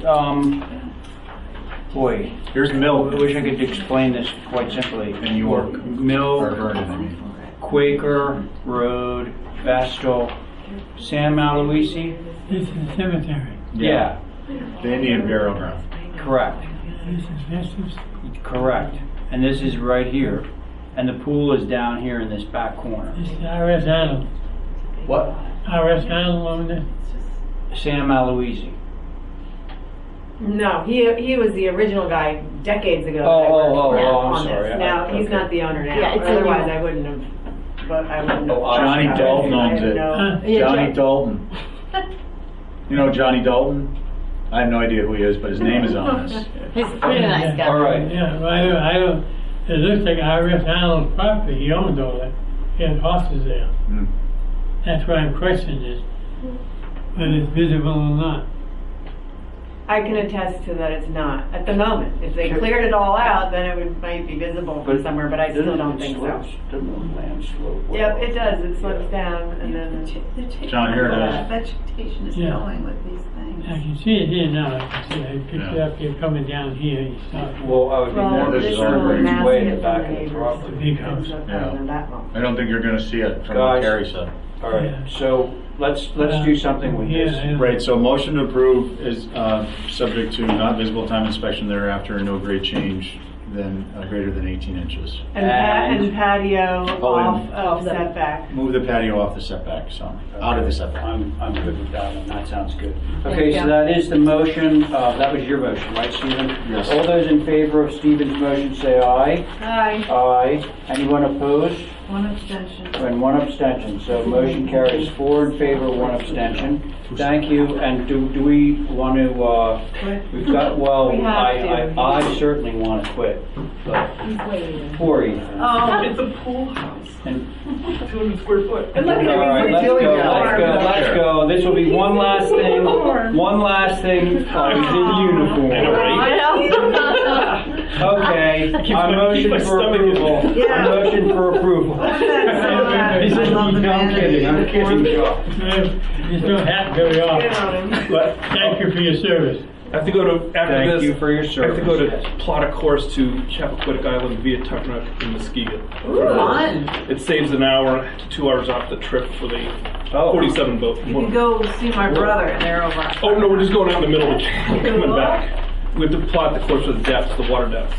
boy. Here's Mill. I wish I could explain this quite simply. In York. Mill, Or Vernon, I mean. Quaker Road, Vestal, San Maloisi. This is the cemetery. Yeah, The Indian burial ground. correct, This is Vestas. correct. And this is right here. And the pool is down here in this back corner. This is R.S. Arnold. What? R.S. Arnold on this. San Maloisi. No, he was the original guy decades ago. Oh, that worked I'm on sorry. this. Now, he's Okay. not the owner now. Yeah, it's a Otherwise, new- I wouldn't have. But I wouldn't have. Johnny Dalton owns it. Yeah, Johnny Dalton. You know Johnny Dalton? I have no idea who he is, but his name is on this. He's a pretty nice guy. All right. Yeah, well, I don't, it looks like R.S. Arnold's property. He owns all that. He has horses there. Hmm. That's why I'm questioning this, whether it's visible or not. I can attest to that it's not at the moment. If they cleared it all out, then it might be visible from somewhere. But I still don't think so. Doesn't the land slope? Yep, it does. It slopes down, and then. John, here it is. Vegetation is Yeah. going with these things. I can see it here now. I can see it. I picked it up here coming down here. You saw it. Well, I would be more this is concerned all with its massive way in the from back the of the neighbors. property. Big house. Yeah. I don't think you're going to see it from Guys. what Carrie said. All right, Yeah. so let's do something with Yeah, this. I know. Right, so motion to approve is subject to not visible time inspection thereafter and no grade change than greater than 18 inches. And patio Oh, off and- of setback. Move the patio off the setback, so, out of the setback. I'm good with that one, that sounds good. Okay, so that is the motion, that was your motion, right, Stephen? Yes. All those in favor of Stephen's motion say aye. Aye. Aye. Anyone opposed? One abstention. And one abstention, so motion carries 4 in favor, 1 abstention. Thank you, and do we want to, we've got, well, We have to. I certainly want to quit, but poor Ethan. Oh, It's a pool house. And 200 square foot. And look at all right, him, let's he's go, doing let's go. This will be one last thing. One last thing. I was in uniform. Okay, I motion for approval. Yeah. I motion for approval. This is, no, I'm kidding. I'm kidding, Joe. You don't have very often. Get on him. But Thank you for your service. I have to go to, after Thank this, you for your I have to go service, to plot a course to Chappaquiddick Island via Tuckernuck and Muskegon. fun. It saves an hour to 2 hours off the trip for the Oh. 47 boat. You can go see my brother and they're over. Oh, no, we're just going out in the middle of the channel, coming back. We have to plot the course of the depths, the water depths.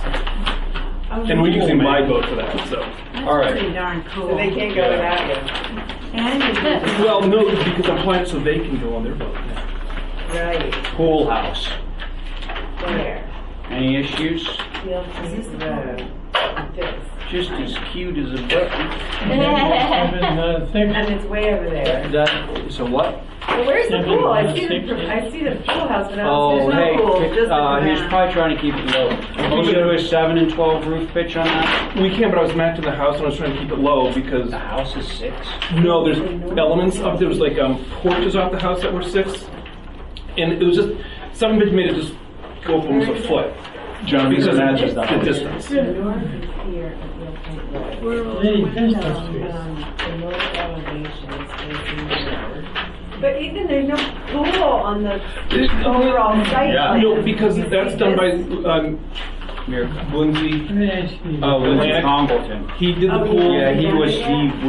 And we're using my boat for that, so. All right. Pretty darn cool. So they can't go without you. And Well, no, because I'm planning so they can go on their boat. Right. Pool house. Where? Any issues? Field Road. Fixed. Just as cute as a button. And it's way over there. That, so what? Well, where's the pool? I see the pool house, but Oh, there's hey, no pool. Just at the he's back. probably trying to keep it low. Can you do a 7 and 12 roof pitch on that? We can, but I was matching the house and I was trying to keep it low because. The house is 6. No, there's elements of, there was like porches off the house that were 6. And it was just, 7 pitch made it just go up almost a foot. John, Because that's of the distance. The north is here at Wheel Point Road. Really, The that's not true. north elevation is facing the road. But Ethan, there's no pool on the overall site. plan. No, because that's done by Lindsay. Let me ask you. Oh, Lindsay Atlantic. Congleton. He did the Oh, pool. Yeah, he was,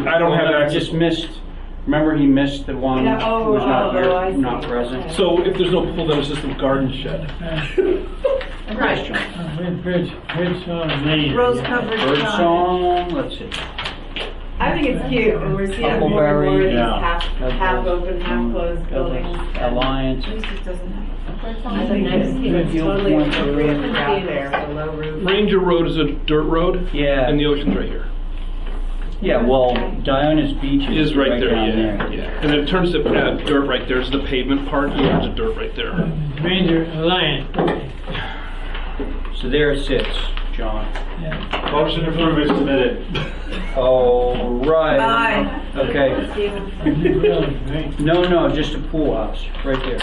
I don't have access. Just missed, remember he missed the one Yeah, oh, who was not oh, I here, see. not present? So if there's no pool, then it's just a garden shed. Nice, John. Bird song made. rose-covered Bird cottage. song, let's see. I think it's cute, and we're seeing more and more of these Yeah. half open, half closed buildings. Alliance. At least it doesn't have. I I think it's View totally point. appropriate for out there, with a low roof. Ranger Road is a dirt road, Yeah, and the ocean's right here. yeah, well, Diona's Beach It is right there, down yeah, yeah. And then it turns to dirt right there. There's the pavement part, and there's the dirt right there. Ranger Alliance, okay. So there it sits, John. Yeah. Motion to approve is submitted. All right. Aye. Okay. Really, right? No, just a pool house, right there.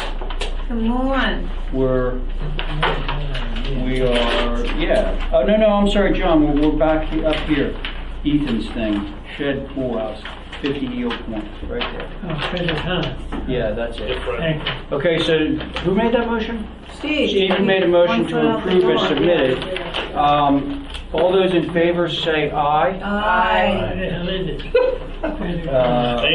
Come on. We are, yeah. Oh, no, I'm sorry, John, we're back up here. Ethan's thing, shed pool house, 50 Eel Point, right there. Oh, Frederick Hunt. Yeah, that's it. Thank you. Okay, so who made that motion? Steve. Stephen made a motion One foot to out the approve as door. submitted. All those in favor say aye. Aye. What the hell is it?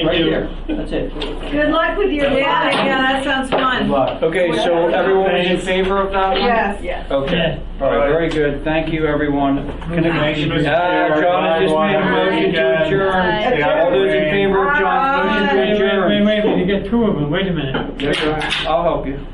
Right you. there, that's it. Good luck with your yeah, that sounds fun. Okay, so everyone is in favor of that one? Yes. Okay, all right, very good, thank you, everyone. Thank you, Mr. Chair. John has just made a motion to adjourn. Aye. All those in favor of John's motion to adjourn? Wait, you get 2 of them, wait a minute. I'll help you.